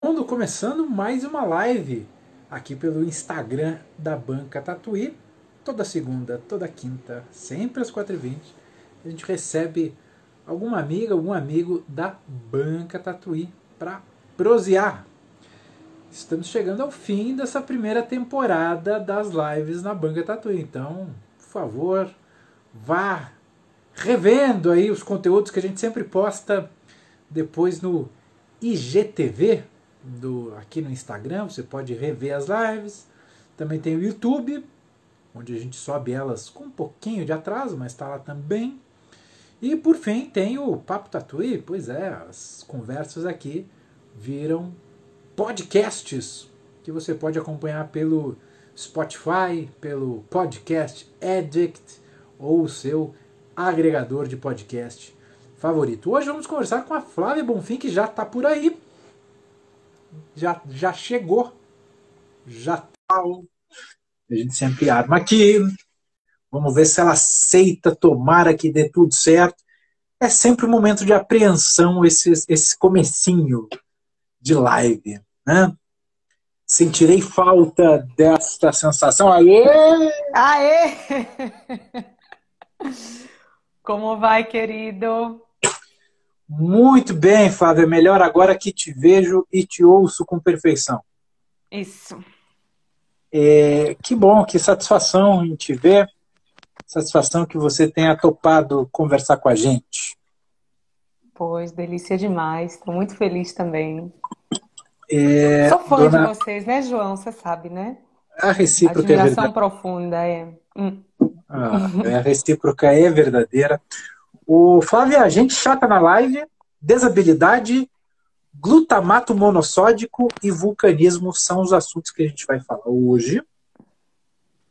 Mundo, começando mais uma live aqui pelo Instagram da Banca Tatuí. Toda segunda, toda quinta, sempre às 4h20, a gente recebe alguma amiga, algum amigo da Banca Tatuí para prosear. Estamos chegando ao fim dessa primeira temporada das lives na Banca Tatuí. Então, por favor, vá revendo aí os conteúdos que a gente sempre posta depois no IGTV, aqui no Instagram. Você pode rever as lives. Também tem o YouTube, onde a gente sobe elas com um pouquinho de atraso, mas está lá também. E por fim tem o Papo Tatuí. Pois é, as conversas aqui viram podcasts que você pode acompanhar pelo Spotify, pelo Podcast Addict ou o seu agregador de podcast favorito. Hoje vamos conversar com a Flávia Bonfim, que já está por aí. Já chegou. Já tá. A gente sempre arma aqui. Vamos ver se ela aceita. Tomara que dê tudo certo. É sempre um momento de apreensão esse comecinho de live, né? Sentirei falta desta sensação. Aê! Aê! Como vai, querido? Muito bem, Flávia. Melhor agora que te vejo e te ouço com perfeição. Isso. Que bom, que satisfação em te ver. Satisfação que você tenha topado conversar com a gente. Pois, delícia demais. Estou muito feliz também. É, Sou fã de dona, vocês, né, João? Você sabe, né? a recíproca é Admiração verdadeira. profunda, é. A recíproca é verdadeira. O Flávia, a gente chata na live, desabilidade, glutamato monossódico e vulcanismo são os assuntos que a gente vai falar hoje.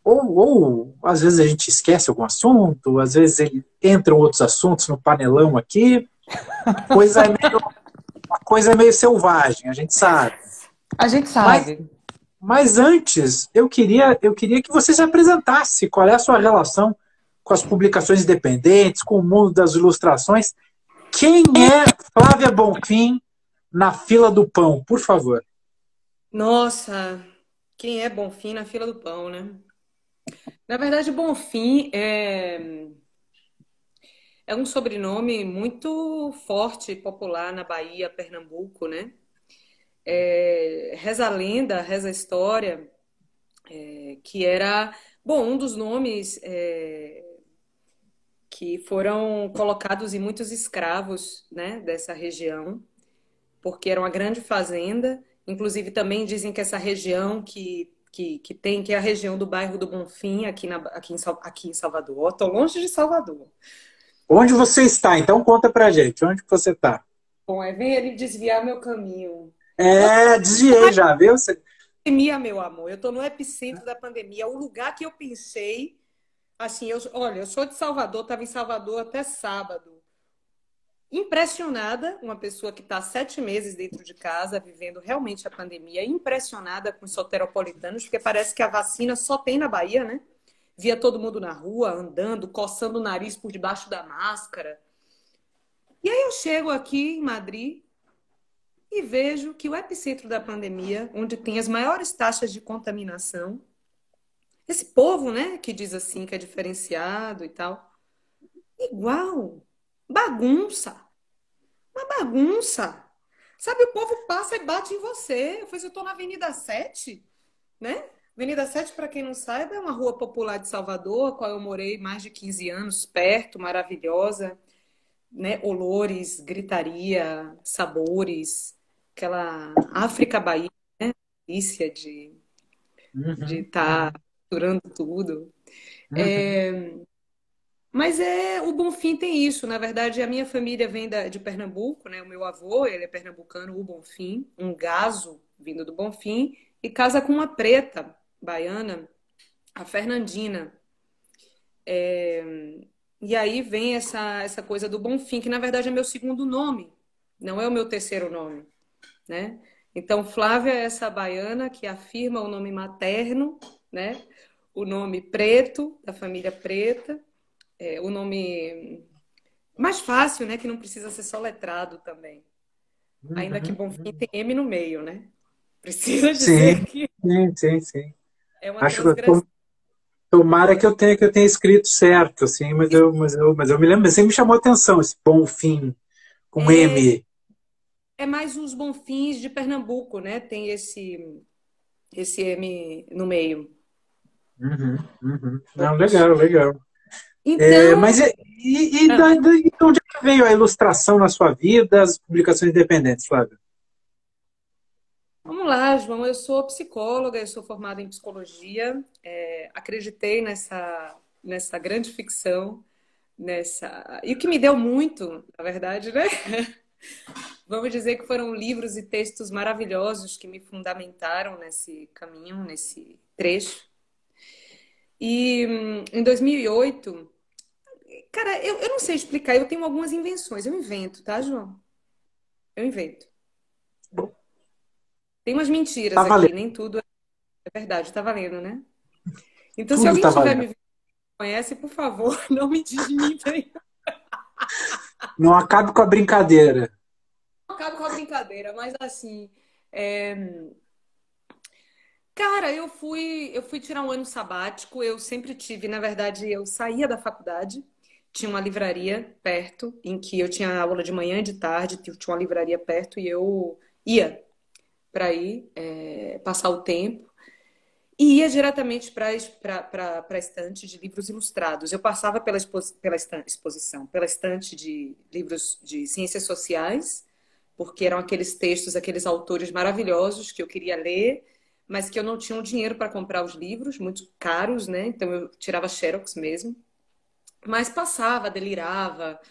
Ou às vezes a gente esquece algum assunto, às vezes entram outros assuntos no panelão aqui. A coisa é meio selvagem, a gente sabe. A gente Mas, sabe. mas antes, eu queria que você se apresentasse. Qual é a sua relação com as publicações independentes, com o mundo das ilustrações? Quem é Flávia Bonfim na fila do pão, por favor? Nossa, quem é Bonfim na fila do pão, né? Na verdade, Bonfim é um sobrenome muito forte e popular na Bahia, Pernambuco, né? Reza a lenda, reza a história, que era, bom, um dos nomes que foram colocados em muitos escravos, né, dessa região, porque era uma grande fazenda. Inclusive, também dizem que essa região que é a região do bairro do Bonfim, aqui em Salvador. Estou longe de Salvador. Onde você está? Então conta pra gente. Onde que você está? Bom, vem ele desviar meu caminho. Desviei já, viu? Pandemia, meu amor. Eu estou no epicentro da pandemia. O lugar que eu pensei, assim, olha, eu sou de Salvador, estava em Salvador até sábado. Impressionada, uma pessoa que está 7 meses dentro de casa, vivendo realmente a pandemia, impressionada com os soteropolitanos, porque parece que a vacina só tem na Bahia, né? Via todo mundo na rua, andando, coçando o nariz por debaixo da máscara. E aí eu chego aqui em Madrid e vejo que o epicentro da pandemia, onde tem as maiores taxas de contaminação, esse povo, né, que diz assim que é diferenciado e tal, igual, bagunça. Uma bagunça. Sabe, o povo passa e bate em você. Eu tô na Avenida 7, né? Avenida 7, para quem não saiba, é uma rua popular de Salvador, a qual eu morei mais de 15 anos, perto, maravilhosa, né? Olores, gritaria, sabores, aquela África Bahia, né? Delícia de Uhum, estar misturando tudo. uhum. Mas o Bonfim tem isso. Na verdade, a minha família vem de Pernambuco, né? O meu avô, ele é pernambucano, o Bonfim, um gazo vindo do Bonfim, e casa com uma preta baiana, a Fernandina. E aí vem essa coisa do Bonfim, que na verdade é meu segundo nome, não é o meu terceiro nome, né? Então, Flávia é essa baiana que afirma o nome materno, né? O nome preto, da família preta, o nome mais fácil, né? Que não precisa ser soletrado também. Ainda que Uhum, Bonfim uhum. tem M no meio, né? Precisa Sim, dizer que sim, sim, sim. é uma Acho que transgressão. tomara que eu tenha escrito certo, assim, mas eu me lembro, sempre me chamou a atenção esse bom fim com É, M. é mais os Bonfins de Pernambuco, né? Tem esse M no meio. Uhum, uhum. Não, Forte. legal, legal. Mas Então, ah, de onde é que veio a ilustração na sua vida, as publicações independentes, Flávio? vamos lá, João. Eu sou psicóloga, eu sou formada em psicologia. Acreditei nessa grande ficção, nessa. E o que me deu muito, na verdade, né? Vamos dizer que foram livros e textos maravilhosos que me fundamentaram nesse caminho, nesse trecho. E em 2008, cara, eu não sei explicar, eu tenho algumas invenções, eu invento, tá, João? Eu invento. Tem umas Tá mentiras aqui, valendo, nem tudo é verdade, tá valendo, né? Então, se tudo alguém tá tiver valendo. me conhece, por favor, não me desminta aí. Não acabe com a brincadeira. Não acabo com a brincadeira, mas assim, é, cara, eu fui tirar um ano sabático. Eu sempre tive, na verdade, eu saía da faculdade, tinha uma livraria perto, em que eu tinha aula de manhã e de tarde, tinha uma livraria perto e eu ia para ir passar o tempo. E ia diretamente para a estante de livros ilustrados. Eu passava exposição, pela estante de livros de ciências sociais, porque eram aqueles textos, aqueles autores maravilhosos que eu queria ler, mas que eu não tinha o dinheiro para comprar os livros, muito caros, né? Então eu tirava Xerox mesmo. Mas passava, delirava,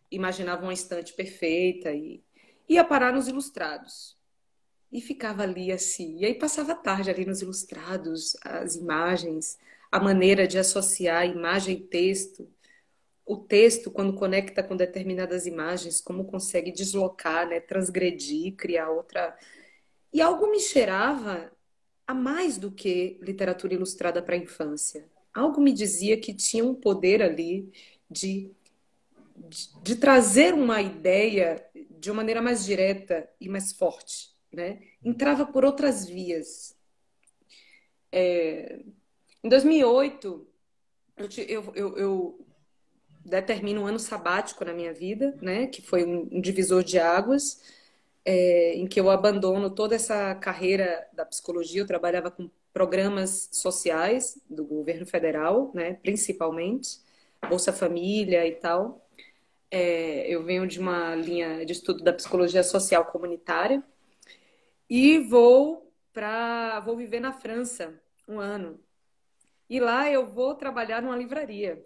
imaginava uma estante perfeita e ia parar nos ilustrados. E ficava ali assim. E aí passava a tarde ali nos ilustrados, as imagens, a maneira de associar imagem e texto. O texto, quando conecta com determinadas imagens, como consegue deslocar, né, transgredir, criar outra. E algo me cheirava a mais do que literatura ilustrada para a infância. Algo me dizia que tinha um poder ali de, de trazer uma ideia de uma maneira mais direta e mais forte, né? Entrava por outras vias. Em 2008, eu determino um ano sabático na minha vida, né? Que foi um divisor de águas, em que eu abandono toda essa carreira da psicologia. Eu trabalhava com programas sociais do governo federal, né? Principalmente, Bolsa Família e tal. Eu venho de uma linha de estudo da psicologia social comunitária e vou viver na França um ano. E lá eu vou trabalhar numa livraria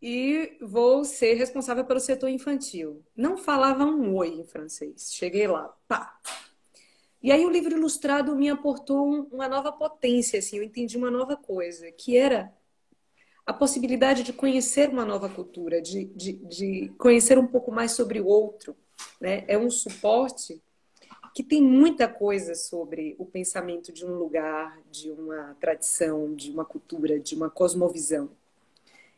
e vou ser responsável pelo setor infantil. Não falava um oi em francês. Cheguei lá, pá. E aí o livro ilustrado me aportou uma nova potência, assim, eu entendi uma nova coisa, que era a possibilidade de conhecer uma nova cultura, de conhecer um pouco mais sobre o outro, né? É um suporte que tem muita coisa sobre o pensamento de um lugar, de uma tradição, de uma cultura, de uma cosmovisão.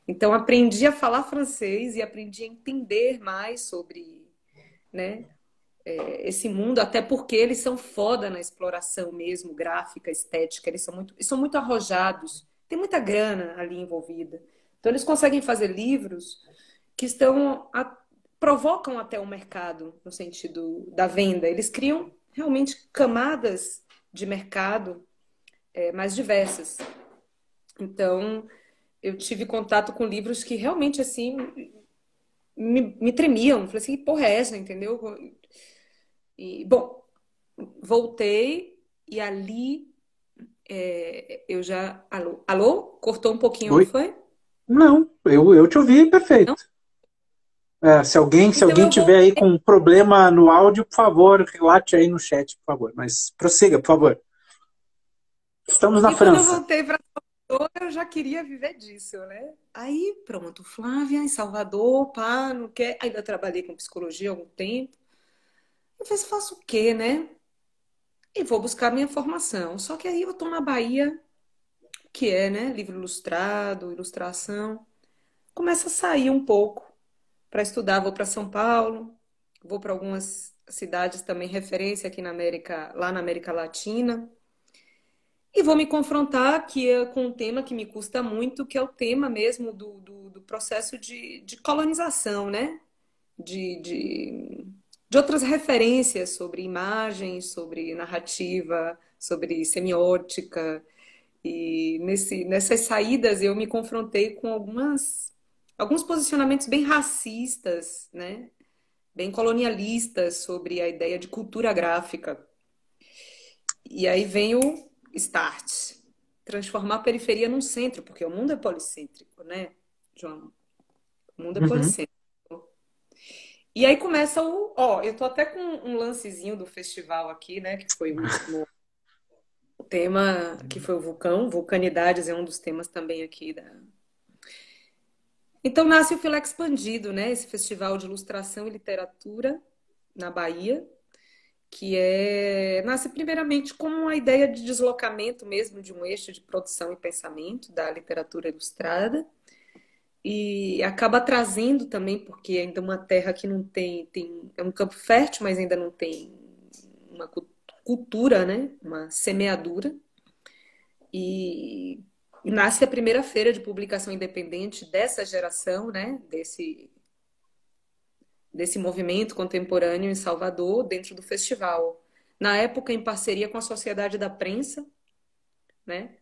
Então, aprendi a falar francês e aprendi a entender mais sobre, né, esse mundo, até porque eles são foda na exploração mesmo, gráfica, estética, eles são muito arrojados, tem muita grana ali envolvida. Então, eles conseguem fazer livros que provocam até o mercado, no sentido da venda. Eles criam realmente camadas de mercado mais diversas. Então, eu tive contato com livros que realmente, assim, me tremiam. Falei assim, que porra é essa, entendeu? E, bom, voltei e ali eu já. Alô? Alô? Cortou um pouquinho, não Oi? foi? Não, eu te ouvi Não? perfeito. Se alguém, se Então alguém eu tiver vou. aí com um problema no áudio, por favor, relate aí no chat, por favor. Mas prossiga, por favor. Estamos na E quando eu França. voltei para Salvador, eu já queria viver disso, né? Aí, pronto, Flávia, em Salvador, pá, não quer. Ainda trabalhei com psicologia há algum tempo. Eu falei, faço o quê, né? E vou buscar minha formação. Só que aí eu tô na Bahia, que é, né? Livro ilustrado, ilustração. Começa a sair um pouco para estudar, vou para São Paulo. Vou para algumas cidades também referência aqui na América, lá na América Latina. E vou me confrontar com um tema que me custa muito, que é o tema mesmo do processo de colonização, né? De, de, de outras referências sobre imagens, sobre narrativa, sobre semiótica. E nessas saídas eu me confrontei com alguns posicionamentos bem racistas, né? Bem colonialistas sobre a ideia de cultura gráfica. E aí vem o start. Transformar a periferia num centro, porque o mundo é policêntrico, né, João? O mundo é Uhum, policêntrico. E aí começa o. Ó, eu tô até com um lancezinho do festival aqui, né? Que foi o último tema, que foi o vulcão. Vulcanidades é um dos temas também aqui da. Então nasce o Filé Expandido, né? Esse festival de ilustração e literatura na Bahia, nasce primeiramente como uma ideia de deslocamento mesmo de um eixo de produção e pensamento da literatura ilustrada e acaba trazendo também, porque ainda uma terra que não é um campo fértil, mas ainda não tem uma cultura, né? Uma semeadura. E, e nasce a primeira feira de publicação independente dessa geração, né? Desse movimento contemporâneo em Salvador, dentro do festival. Na época, em parceria com a Sociedade da Prensa, né?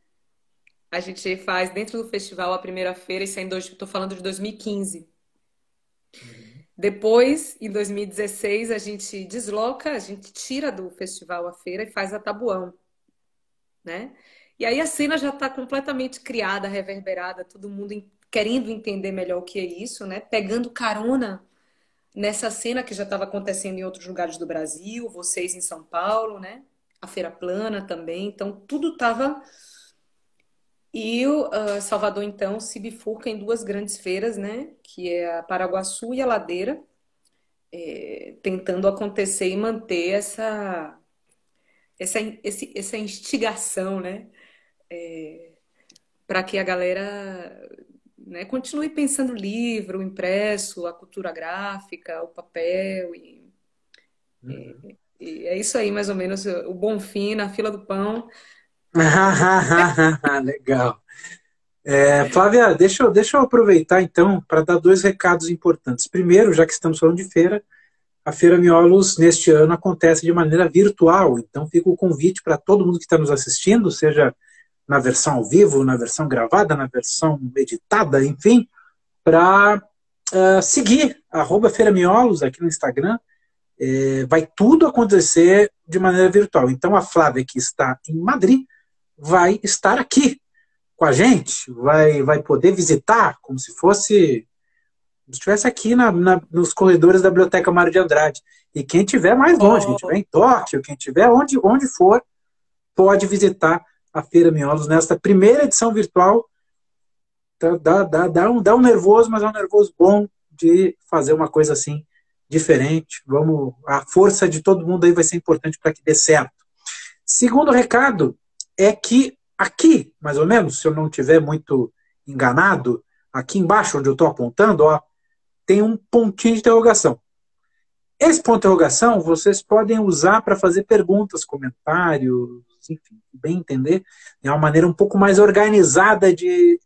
A gente faz dentro do festival a primeira feira, isso é estou falando de 2015. uhum, Depois, em 2016, a gente desloca, a gente tira do festival a feira e faz a Tabuão, né? E aí a cena já está completamente criada, reverberada, todo mundo querendo entender melhor o que é isso, né? Pegando carona nessa cena que já estava acontecendo em outros lugares do Brasil, vocês em São Paulo, né? A Feira Plana também. Então, tudo estava. E o Salvador, então, se bifurca em duas grandes feiras, né? Que é a Paraguaçu e a Ladeira, tentando acontecer e manter essa instigação, né? Para que a galera, né, continue pensando o livro, o impresso, a cultura gráfica, o papel uhum. e é isso aí, mais ou menos, o Bonfim na fila do pão. Legal. Flávia, deixa eu aproveitar então para dar dois recados importantes. Primeiro, já que estamos falando de feira, a Feira Miolos neste ano acontece de maneira virtual, então fica o convite para todo mundo que está nos assistindo, seja na versão ao vivo, na versão gravada, na versão editada, enfim, para seguir Feira Miolos aqui no Instagram. Vai tudo acontecer de maneira virtual. Então a Flávia, que está em Madrid, vai estar aqui com a gente, vai poder visitar como se fosse estivesse aqui nos corredores da Biblioteca Mário de Andrade. E quem tiver mais longe, quem tiver Oh, em Tóquio, quem tiver onde for, pode visitar a Feira Miolos nesta primeira edição virtual. Dá um nervoso, mas é um nervoso bom de fazer uma coisa assim diferente. A força de todo mundo aí vai ser importante para que dê certo. Segundo recado é que aqui, mais ou menos, se eu não estiver muito enganado, aqui embaixo onde eu estou apontando, ó, tem um pontinho de interrogação. Esse ponto de interrogação vocês podem usar para fazer perguntas, comentários, enfim, bem entender. É uma maneira um pouco mais organizada de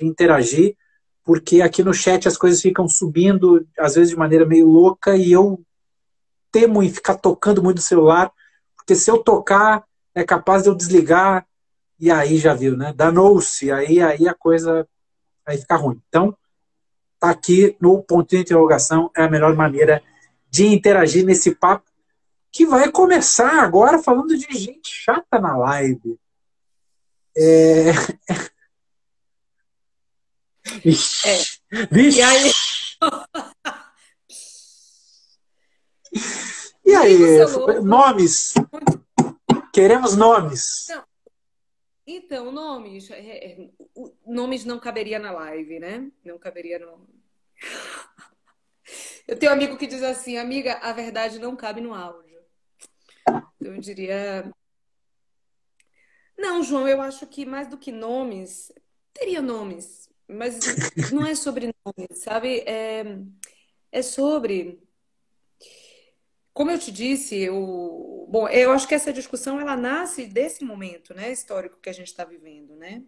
interagir, porque aqui no chat as coisas ficam subindo, às vezes de maneira meio louca, e eu temo em ficar tocando muito no celular, porque se eu tocar, é capaz de eu desligar, e aí já viu, né? Danou-se, aí a coisa vai ficar ruim. Então, tá aqui no ponto de interrogação, é a melhor maneira de interagir nesse papo que vai começar agora falando de gente chata na live. É... é. Vixe, E aí, vixe. E liga o aí, seu novo. nomes? Queremos nomes. Não, então, nomes. Nomes não caberia na live, né? Não caberia no. Eu tenho um amigo que diz assim, amiga, a verdade não cabe no áudio. Então, eu diria. Não, João, eu acho que mais do que nomes, teria nomes, mas não é sobre nomes, sabe? É sobre. Como eu te disse, bom, eu acho que essa discussão ela nasce desse momento, né, histórico que a gente está vivendo, né?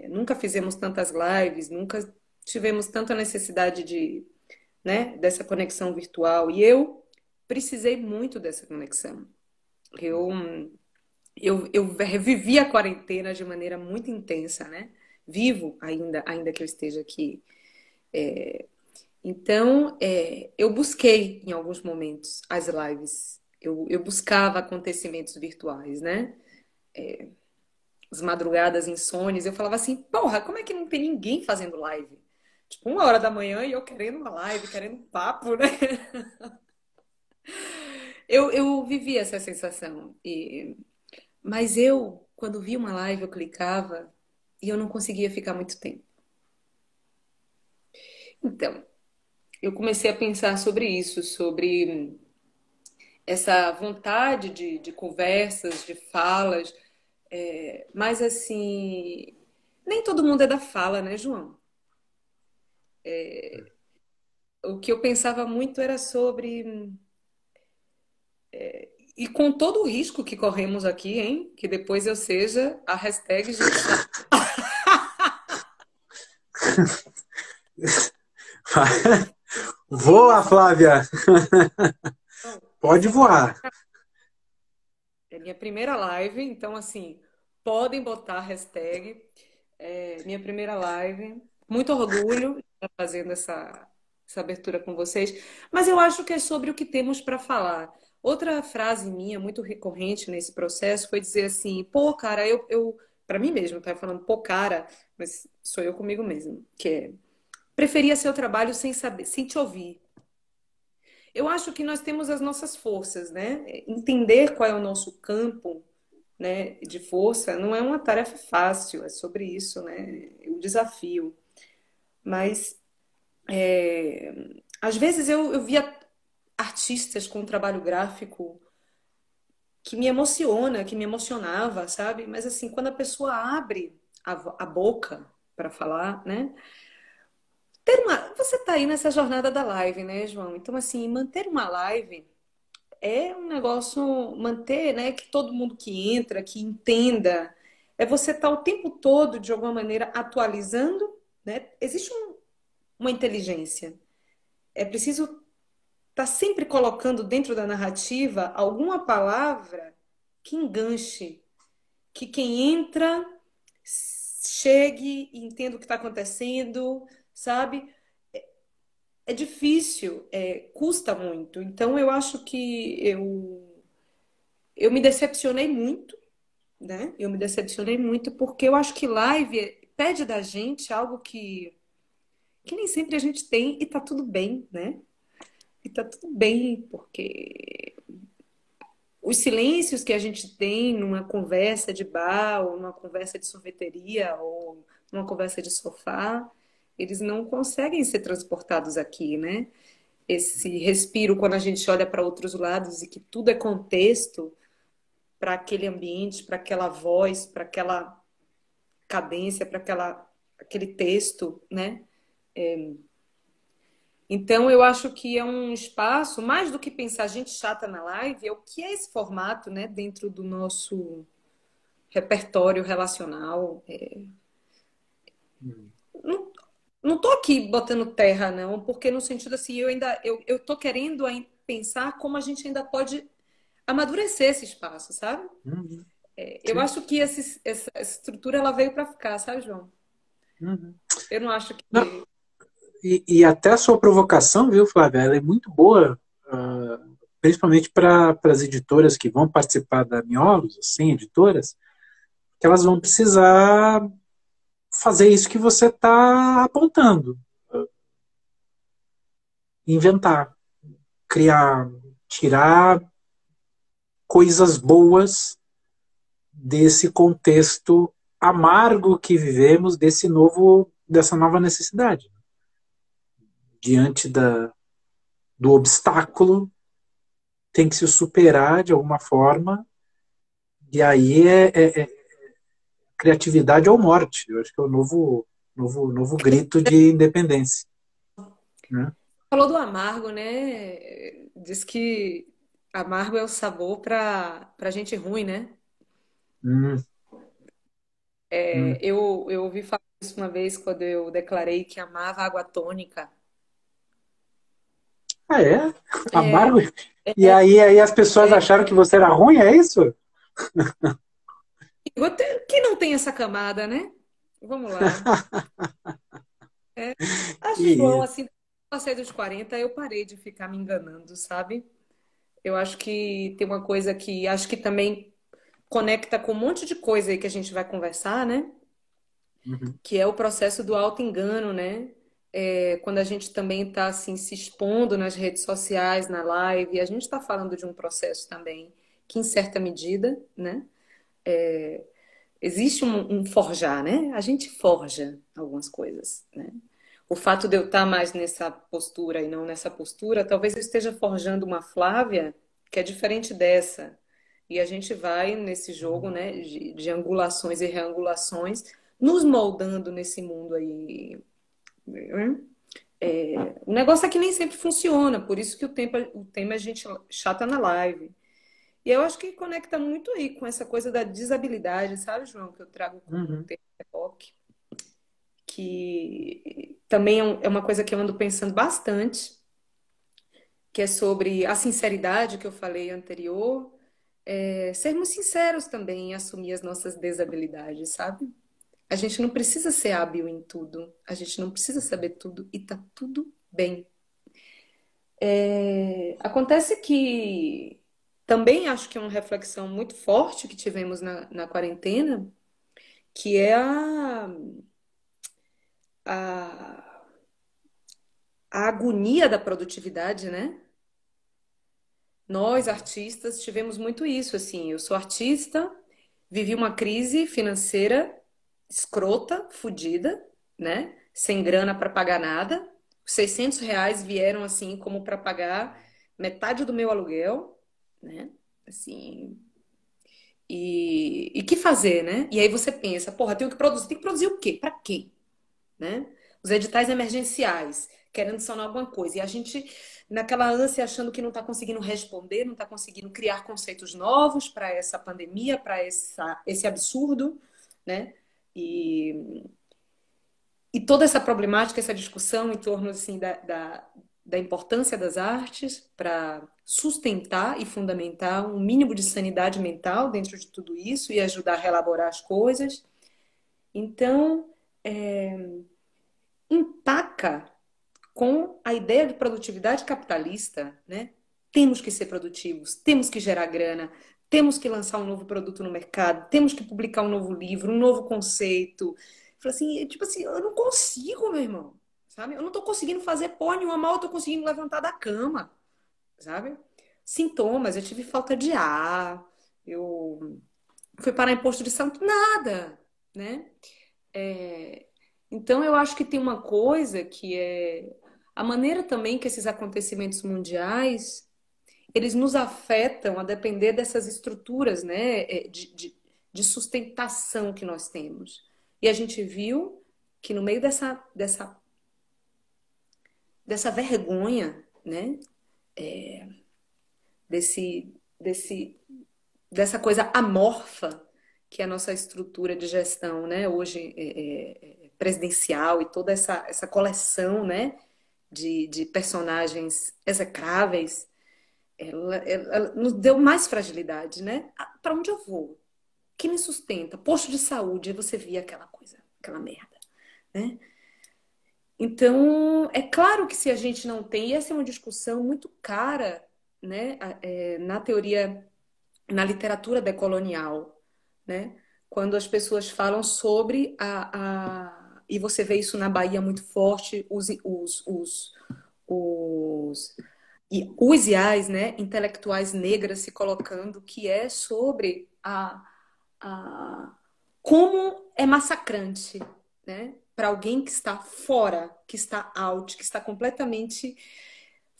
Nunca fizemos tantas lives, nunca tivemos tanta necessidade de, né, dessa conexão virtual. E eu precisei muito dessa conexão. Eu, eu vivi a quarentena de maneira muito intensa, né? Vivo ainda que eu esteja aqui. Então, eu busquei em alguns momentos as lives. Eu buscava acontecimentos virtuais, né? As madrugadas insônias. Eu falava assim, porra, como é que não tem ninguém fazendo live? Tipo, 1 hora da manhã e eu querendo uma live, querendo um papo, né? Eu vivi essa sensação. Mas quando via uma live, eu clicava e eu não conseguia ficar muito tempo. Então, eu comecei a pensar sobre isso, sobre essa vontade de conversas, de falas, mas assim, nem todo mundo é da fala, né, João? O que eu pensava muito era sobre. E com todo o risco que corremos aqui, hein? Que depois eu seja a hashtag gente chata. Voa, Flávia! Não, Pode voar. é minha primeira live, então assim, podem botar a hashtag minha primeira live. Muito orgulho de estar fazendo essa abertura com vocês, mas eu acho que é sobre o que temos para falar. Outra frase minha, muito recorrente nesse processo, foi dizer assim: pô, cara, eu para mim mesmo, tá falando, pô, cara, mas sou eu comigo mesmo, que é, preferia seu trabalho sem saber, sem te ouvir. Eu acho que nós temos as nossas forças, né? Entender qual é o nosso campo, né, de força não é uma tarefa fácil, é sobre isso, né? O desafio. Mas às vezes eu via artistas com um trabalho gráfico que me emociona, que me emocionava, sabe? Mas assim, quando a pessoa abre a boca para falar, né? Você tá aí nessa jornada da live, né, João? Então, assim, manter uma live é um negócio, manter, né, que todo mundo que entra, que entenda, é você estar o tempo todo, de alguma maneira, atualizando, né? Existe uma inteligência. É preciso estar sempre colocando dentro da narrativa alguma palavra que enganche, que quem entra chegue e entenda o que está acontecendo, sabe? É difícil, custa muito. Então, eu acho que eu me decepcionei muito, né? Eu me decepcionei muito porque eu acho que live pede da gente algo que nem sempre a gente tem e tá tudo bem, né? E tá tudo bem, porque os silêncios que a gente tem numa conversa de bar, ou numa conversa de sorveteria, ou numa conversa de sofá, eles não conseguem ser transportados aqui, né? Esse respiro quando a gente olha para outros lados e que tudo é contexto para aquele ambiente, para aquela voz, para aquela cadência, para aquele texto, né? Então, eu acho que é um espaço, mais do que pensar gente chata na live, é o que é esse formato, né, dentro do nosso repertório relacional. Não, não tô aqui botando terra, não, porque no sentido assim, eu tô querendo pensar como a gente ainda pode amadurecer esse espaço, sabe? Uhum, Eu sim. acho que essa estrutura ela veio para ficar, sabe, João? Uhum. Eu não acho Não, que e até a sua provocação, viu, Flávia? Ela é muito boa, principalmente para as editoras que vão participar da Miolos, assim, editoras, que elas vão precisar fazer isso que você está apontando. Inventar, criar, tirar coisas boas desse contexto amargo que vivemos, dessa nova necessidade. Diante do obstáculo, tem que se superar de alguma forma, e aí é criatividade ou morte. Eu acho que é o novo grito de independência. Né? falou do amargo, né? Diz que Amargo é o sabor para gente ruim, né? Hum, hum. Eu ouvi falar isso uma vez quando eu declarei que amava água tônica. Ah, é? É, Amargo? E aí as pessoas é, acharam que você era ruim, é isso? que não tem essa camada, né? Vamos lá. Que Acho, João, isso. assim, quando eu passei dos 40, eu parei de ficar me enganando, sabe? Eu acho que tem uma coisa que acho que também conecta com um monte de coisa aí que a gente vai conversar, né? Uhum, Que é o processo do auto-engano, né? Quando a gente também está assim se expondo nas redes sociais, na live, a gente está falando de um processo também que, em certa medida, né? Existe um forjar, né? A gente forja algumas coisas, né? O fato de eu estar mais nessa postura e não nessa postura, talvez eu esteja forjando uma Flávia que é diferente dessa. E a gente vai nesse jogo, né, de angulações e reangulações, nos moldando nesse mundo aí. Né? O negócio é que nem sempre funciona, por isso que o tema a gente chata na live. E eu acho que conecta muito aí com essa coisa da desabilidade, sabe, João, que eu trago como uhum, tema que também é uma coisa que eu ando pensando bastante, que é sobre a sinceridade que eu falei anterior, sermos sinceros também em assumir as nossas desabilidades, sabe? A gente não precisa ser hábil em tudo, a gente não precisa saber tudo e tá tudo bem. Acontece que também acho que é uma reflexão muito forte que tivemos na quarentena, que é a, a agonia da produtividade, né? Nós, artistas, tivemos muito isso, assim. Eu sou artista, vivi uma crise financeira escrota, fodida, né? Sem grana para pagar nada. Os R$ 600 vieram, assim, como para pagar metade do meu aluguel, né? Assim, e que fazer, né? E aí você pensa, porra, tenho que produzir. Tem que produzir o quê? Para quê? Né? Os editais emergenciais, querendo sanar alguma coisa. E a gente, naquela ânsia, achando que não está conseguindo responder, não está conseguindo criar conceitos novos para essa pandemia, para esse absurdo, né? E, e toda essa problemática, essa discussão em torno assim, da importância das artes para sustentar e fundamentar um mínimo de sanidade mental dentro de tudo isso e ajudar a relaborar as coisas. Então, empaca com a ideia de produtividade capitalista, né? Temos que ser produtivos, temos que gerar grana, temos que lançar um novo produto no mercado, temos que publicar um novo livro, um novo conceito. Fala assim, tipo assim, eu não consigo, meu irmão, sabe? Eu não tô conseguindo fazer porra nenhuma, mal eu tô conseguindo levantar da cama, sabe? Sintomas, eu tive falta de ar, eu fui parar em posto de santo, nada, né? É, Então, eu acho que tem uma coisa que é a maneira também que esses acontecimentos mundiais, eles nos afetam a depender dessas estruturas, né, de sustentação que nós temos. E a gente viu que no meio dessa vergonha, né, desse, desse, dessa coisa amorfa que é a nossa estrutura de gestão, né, hoje presidencial e toda essa coleção, né, de personagens execráveis, ela nos deu mais fragilidade, né? Para onde eu vou? O que me sustenta? Posto de saúde, aí você via aquela coisa, aquela merda, né? Então, é claro que se a gente não tem, e essa é uma discussão muito cara, né, na teoria, na literatura decolonial, né? Quando as pessoas falam sobre e você vê isso na Bahia muito forte, os os IAs, né, intelectuais negras se colocando, que é sobre a como é massacrante, né, para alguém que está fora, que está out, que está completamente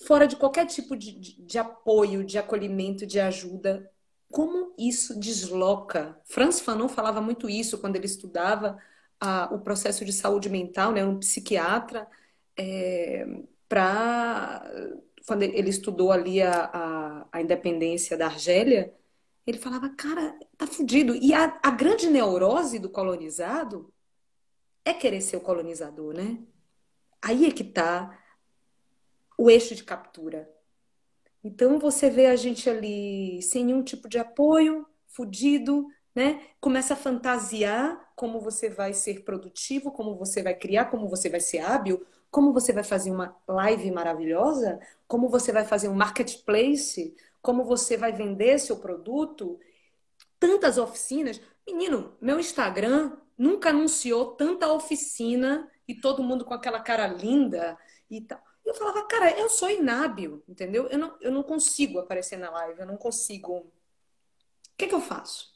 fora de qualquer tipo de apoio, de acolhimento, de ajuda. Como isso desloca? Franz Fanon falava muito isso quando ele estudava o processo de saúde mental, né, um psiquiatra, para quando ele estudou ali a independência da Argélia, ele falava, cara, tá fudido. E a grande neurose do colonizado é querer ser o colonizador, né? Aí é que tá o eixo de captura. Então você vê a gente ali sem nenhum tipo de apoio, fudido, né? Começa a fantasiar como você vai ser produtivo, como você vai criar, como você vai ser hábil, como você vai fazer uma live maravilhosa, como você vai fazer um marketplace, como você vai vender seu produto. Tantas oficinas. Menino, meu Instagram nunca anunciou tanta oficina e todo mundo com aquela cara linda e tal. E eu falava, cara, eu sou inábil, entendeu? Eu não consigo aparecer na live, eu não consigo. O que é que eu faço?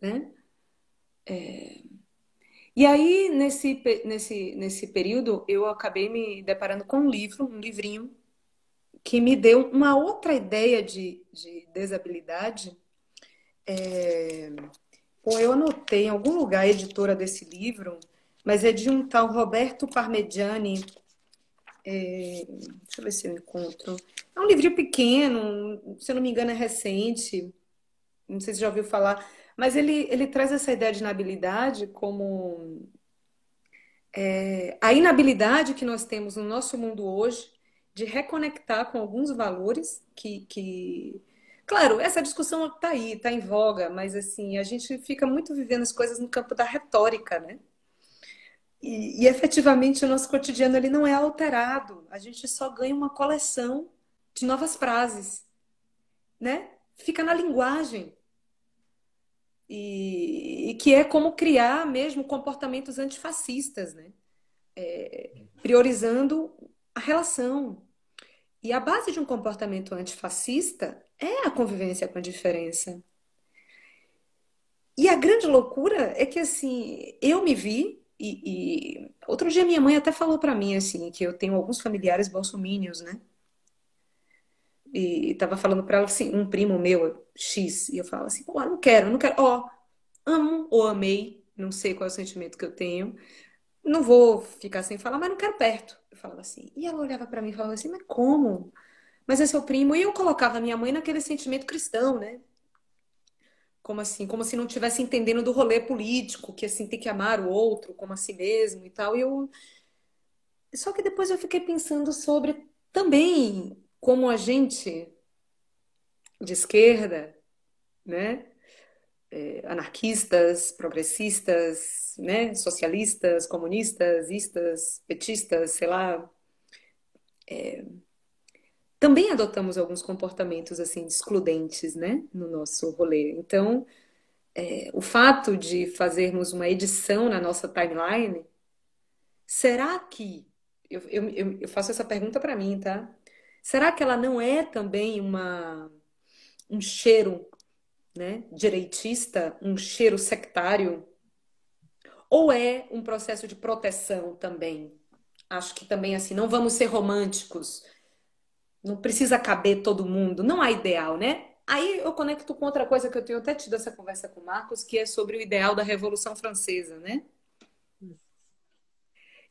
Né? E aí, nesse período, eu acabei me deparando com um livro, um livrinho, que me deu uma outra ideia de desabilidade. Pô, eu anotei em algum lugar a editora desse livro, mas é de um tal Roberto Parmigiani. Deixa eu ver se eu encontro. É um livrinho pequeno, se eu não me engano, é recente. Não sei se já ouviu falar. Mas ele traz essa ideia de inabilidade como a inabilidade que nós temos no nosso mundo hoje de reconectar com alguns valores Claro, essa discussão está aí, está em voga, mas assim, a gente fica muito vivendo as coisas no campo da retórica, né? E efetivamente o nosso cotidiano ele não é alterado. A gente só ganha uma coleção de novas frases, né? Fica na linguagem. E que é como criar mesmo comportamentos antifascistas, né? Priorizando a relação. E a base de um comportamento antifascista é a convivência com a diferença. E a grande loucura é que, assim, eu me vi, outro dia minha mãe até falou pra mim, assim, que eu tenho alguns familiares bolsomínios, né? E tava falando pra ela, assim, um primo meu, X, e eu falava assim, pô, não quero, ó, amo ou amei, não sei qual é o sentimento que eu tenho, não vou ficar sem falar, mas não quero perto. Eu falava assim, e ela olhava pra mim e falava assim, mas como? Mas é seu primo. E eu colocava minha mãe naquele sentimento cristão, né? Como assim? Como se não estivesse entendendo do rolê político, que assim tem que amar o outro como a si mesmo e tal. Só que depois eu fiquei pensando sobre também como a gente de esquerda, né? Anarquistas, progressistas, né? Socialistas, comunistas, istas, petistas, sei lá, também adotamos alguns comportamentos assim excludentes, né? No nosso rolê. Então, o fato de fazermos uma edição na nossa timeline, será que. Eu faço essa pergunta para mim, tá? Será que ela não é também um cheiro, né, direitista, um cheiro sectário? Ou é um processo de proteção também? Acho que também, assim, não vamos ser românticos, não precisa caber todo mundo, não há ideal, né? Aí eu conecto com outra coisa que eu tenho até tido essa conversa com o Marcos, que é sobre o ideal da Revolução Francesa, né?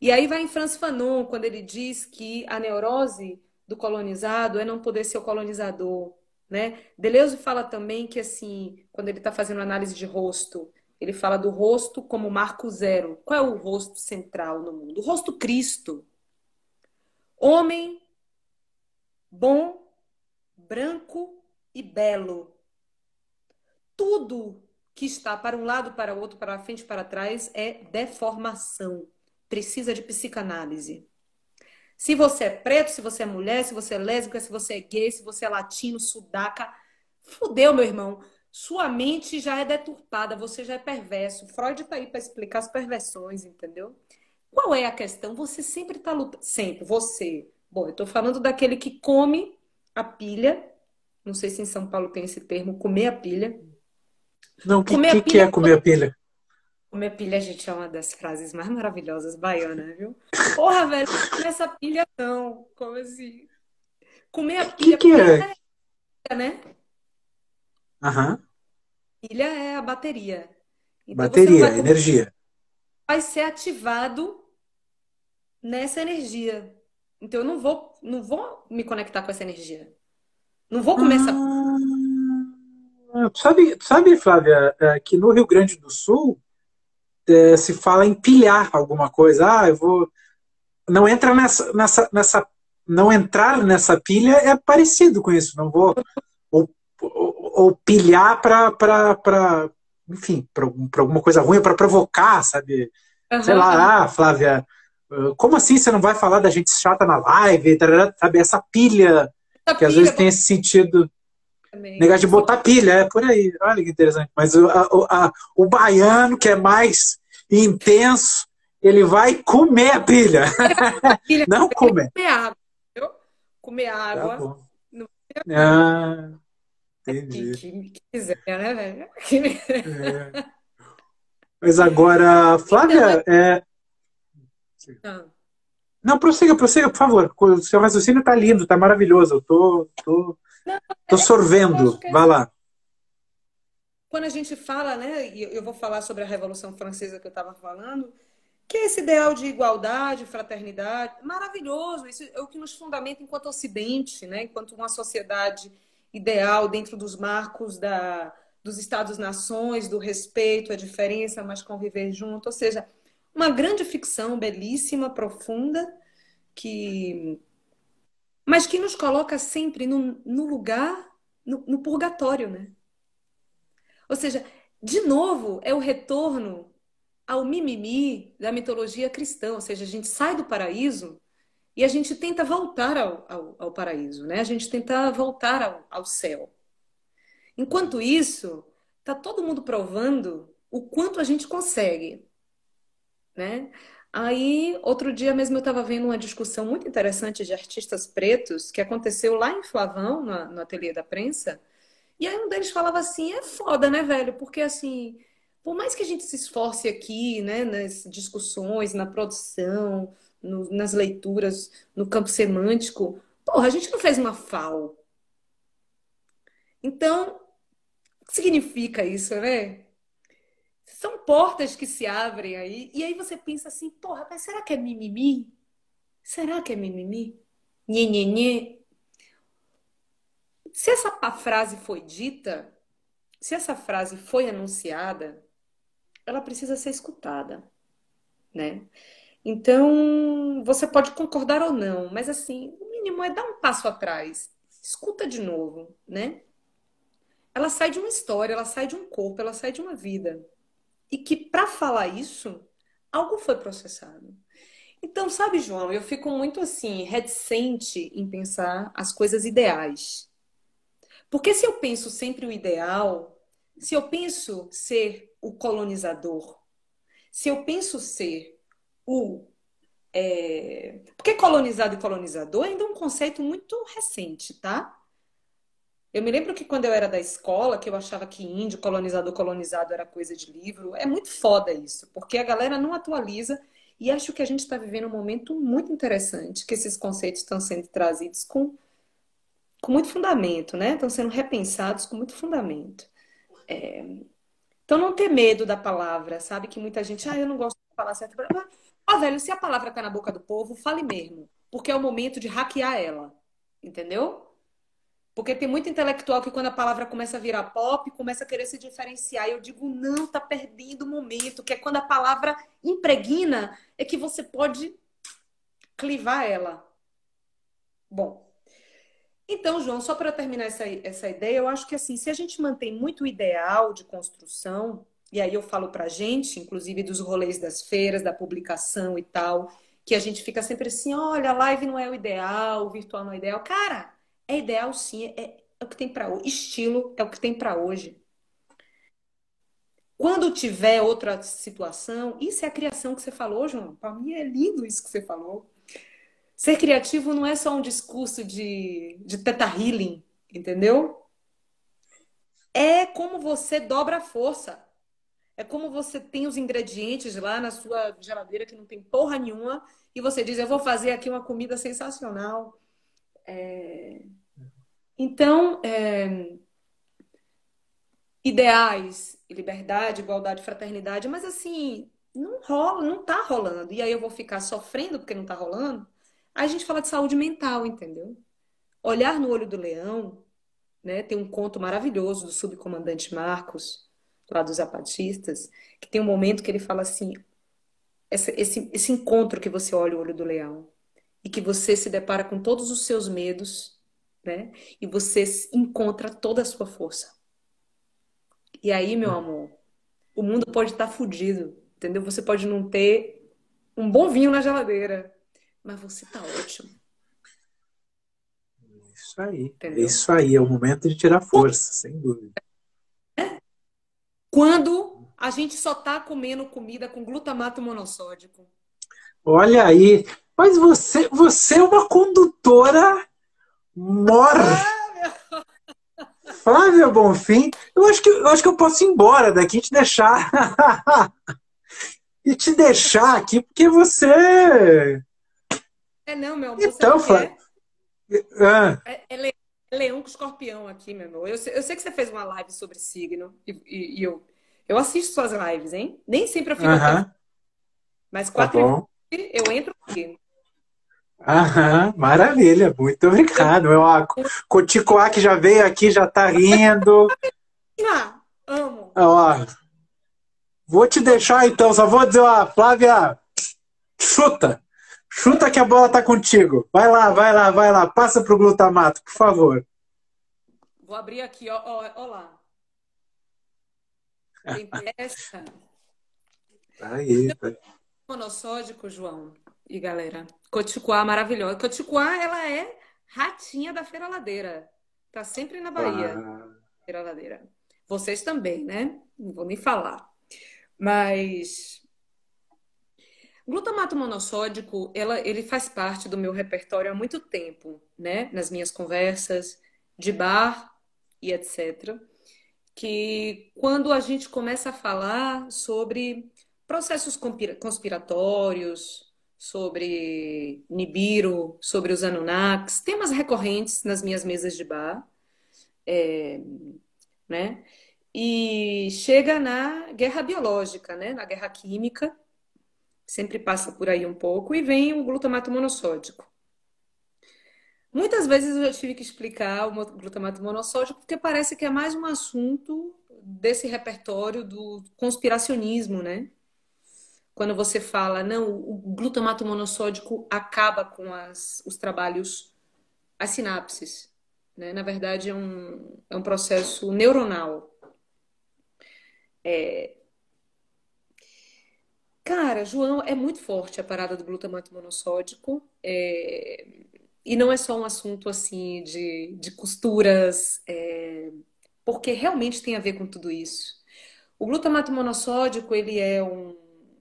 E aí vai em Franz Fanon, quando ele diz que a neurose do colonizado é não poder ser o colonizador, né? Deleuze fala também que, assim, quando ele está fazendo análise de rosto, ele fala do rosto como marco zero. Qual é o rosto central no mundo? O rosto Cristo. Homem, bom, branco e belo. Tudo que está para um lado, para o outro, para frente, para trás é deformação. Precisa de psicanálise. Se você é preto, se você é mulher, se você é lésbica, se você é gay, se você é latino, sudaca, fudeu, meu irmão. Sua mente já é deturpada, você já é perverso. Freud tá aí para explicar as perversões, entendeu? Qual é a questão? Você sempre tá lutando. Sempre, você. Bom, eu tô falando daquele que come a pilha. Não sei se em São Paulo tem esse termo, comer a pilha. Não, o que, Comer a que pilha. é comer a pilha? Comer a pilha, gente, é uma das frases mais maravilhosas baianas, viu? Porra, velho, comer essa pilha não. Como assim? Comer a pilha. Que Pilha é? é, né? Aham. Pilha é a bateria. Então você não Bateria, vai comer, energia. vai ser ativado nessa energia. Então eu não vou me conectar com essa energia. Não vou começar. Ah, sabe, Flávia, que no Rio Grande do Sul se fala em pilhar alguma coisa. Eu vou. Não entra não entrar nessa pilha é parecido com isso. Não vou. Ou pilhar enfim, para alguma coisa ruim, para provocar, sabe? Sei Aham, aham. lá, Flávia, como assim você não vai falar da gente chata na live, tarará, sabe? Essa pilha Essa que às vezes pilha tem esse sentido. também. Negócio de botar pilha, é por aí. Olha que interessante. Mas o baiano, que é mais intenso, ele vai comer a pilha. A pilha Não é comer. comer água, entendeu? Comer Tá água. bom. Não é pilha. Ah, entendi. Que quiser, né, velho? É. Mas agora, Então, é. Flávia, Ah, não, prossiga, por favor. O seu raciocínio tá lindo, tá maravilhoso. Eu tô eu acho sorvendo. que é Vai assim. lá. Quando a gente fala, né? E eu vou falar sobre a Revolução Francesa que eu estava falando, que é esse ideal de igualdade, fraternidade, maravilhoso. Isso é o que nos fundamenta enquanto Ocidente, né? Enquanto uma sociedade ideal dentro dos marcos dos Estados-nações, do respeito à diferença, mas conviver junto. Ou seja, uma grande ficção, belíssima, profunda, que mas que nos coloca sempre no lugar, no purgatório, né? Ou seja, de novo, é o retorno ao mimimi da mitologia cristã, ou seja, a gente sai do paraíso e a gente tenta voltar ao paraíso, né? A gente tenta voltar ao céu. Enquanto isso, tá todo mundo provando o quanto a gente consegue, né? Aí, outro dia mesmo eu estava vendo uma discussão muito interessante de artistas pretos que aconteceu lá em Flavão, no ateliê da prensa, e aí um deles falava assim, é foda, né, velho? Porque assim, por mais que a gente se esforce aqui, né, nas discussões, na produção, nas leituras, no campo semântico, porra, a gente não fez uma FAO. Então, o que significa isso, né? São portas que se abrem aí, e aí você pensa assim, porra, mas será que é mimimi? Será que é mimimi? Nhe, nhe, nhe. Se essa frase foi dita, se essa frase foi anunciada, ela precisa ser escutada, né? Então, você pode concordar ou não, mas assim, o mínimo é dar um passo atrás, escuta de novo, né? Ela sai de uma história, ela sai de um corpo, ela sai de uma vida. E que para falar isso, algo foi processado. Então, sabe, João, eu fico muito assim, reticente em pensar as coisas ideais. Porque se eu penso sempre o ideal, se eu penso ser o colonizador, se eu penso ser o porque colonizado e colonizador ainda é um conceito muito recente, tá? Eu me lembro que quando eu era da escola, que eu achava que índio, colonizador, colonizado era coisa de livro. É muito foda isso, porque a galera não atualiza e acho que a gente está vivendo um momento muito interessante, que esses conceitos estão sendo trazidos com muito fundamento, né? Estão sendo repensados com muito fundamento. Então não ter medo da palavra, sabe? Que muita gente, eu não gosto de falar certa palavra. Ó, velho, se a palavra tá na boca do povo, fale mesmo, porque é o momento de hackear ela, entendeu? Porque tem muito intelectual que quando a palavra começa a virar pop, começa a querer se diferenciar. E eu digo, não, tá perdendo o momento, que é quando a palavra impregna, é que você pode clivar ela. Bom, então, João, só para terminar essa ideia, eu acho que assim, se a gente mantém muito o ideal de construção, e aí eu falo para a gente, inclusive dos rolês das feiras, da publicação e tal, que a gente fica sempre assim, olha, a live não é o ideal, o virtual não é o ideal. Cara, é ideal sim, é o que tem para hoje. Estilo é o que tem para hoje. Quando tiver outra situação, isso é a criação que você falou, João. Para mim é lindo isso que você falou. Ser criativo não é só um discurso de teta healing, entendeu? É como você dobra a força. É como você tem os ingredientes lá na sua geladeira que não tem porra nenhuma e você diz, eu vou fazer aqui uma comida sensacional. Então, ideais, liberdade, igualdade, fraternidade, mas assim, não rola, não tá rolando. E aí eu vou ficar sofrendo porque não tá rolando? Aí a gente fala de saúde mental, entendeu? Olhar no olho do leão, né? Tem um conto maravilhoso do subcomandante Marcos, lá dos Zapatistas, que tem um momento que ele fala assim: esse encontro que você olha o olho do leão e que você se depara com todos os seus medos, né? E você encontra toda a sua força. E aí, meu amor, o mundo pode estar fudido, entendeu? Você pode não ter um bom vinho na geladeira, mas você tá ótimo, Isso aí. É entendeu? isso aí. É o momento de tirar força, sem dúvida. Quando a gente só tá comendo comida com glutamato monossódico. Olha aí. Mas você é uma condutora mor. Flávia Bonfim, eu acho que eu posso ir embora daqui e te deixar. E te deixar aqui, porque você. É não, meu amor, sabe Então, o que Flávia. é? Ah, É leão com escorpião aqui, meu amor. Eu sei que você fez uma live sobre signo e eu assisto suas lives, hein? Nem sempre eu fico até o fim, aham, mas tá 4h20 bom. eu entro aqui. Aham, maravilha, muito Eu, obrigado. Ó, Coticoá que já veio aqui, já tá rindo. amo. Ó, vou te deixar então, só vou dizer, ó, Flávia, chuta. Chuta que a bola tá contigo. Vai lá, vai lá, vai lá. Passa pro glutamato, por favor. Vou abrir aqui, ó lá. Tem peça. Aí, tá. Monossódico, João e galera. Coticuá maravilhosa. Coticuá, ela é ratinha da Feira Ladeira. Tá sempre na Bahia, Ah, Feira Ladeira. Vocês também, né? Não vou nem falar. Mas glutamato monossódico, ele faz parte do meu repertório há muito tempo, né? Nas minhas conversas de bar e etc. Que quando a gente começa a falar sobre processos conspiratórios, sobre Nibiru, sobre os Anunnakis, temas recorrentes nas minhas mesas de bar, né? E chega na guerra biológica, né? Na guerra química, sempre passa por aí um pouco, e vem o glutamato monossódico. Muitas vezes eu já tive que explicar o glutamato monossódico porque parece que é mais um assunto desse repertório do conspiracionismo, né? Quando você fala, não, o glutamato monossódico acaba com os trabalhos, as sinapses, né? Na verdade, é um processo neuronal. Cara, João, é muito forte a parada do glutamato monossódico. E não é só um assunto assim de costuras, porque realmente tem a ver com tudo isso. O glutamato monossódico, ele é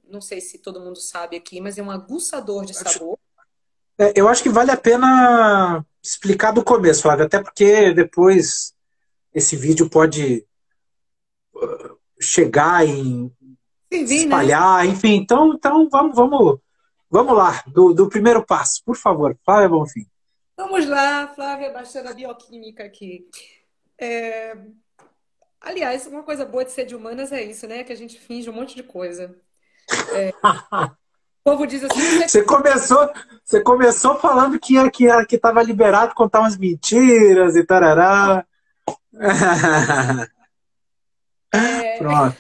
não sei se todo mundo sabe aqui, mas é um aguçador de acho- sabor. eu acho que vale a pena explicar do começo, Flávio, até porque depois esse vídeo pode chegar em se Servir, né? espalhar, enfim. Então vamos lá, do primeiro passo, por favor. Flávia Bonfim. Vamos lá, Flávia, baixando a bioquímica aqui. Aliás, uma coisa boa de ser de humanas é isso, né? Que a gente finge um monte de coisa. O povo diz assim, você Você começou falando que estava liberado contar umas mentiras e tarará. Pronto.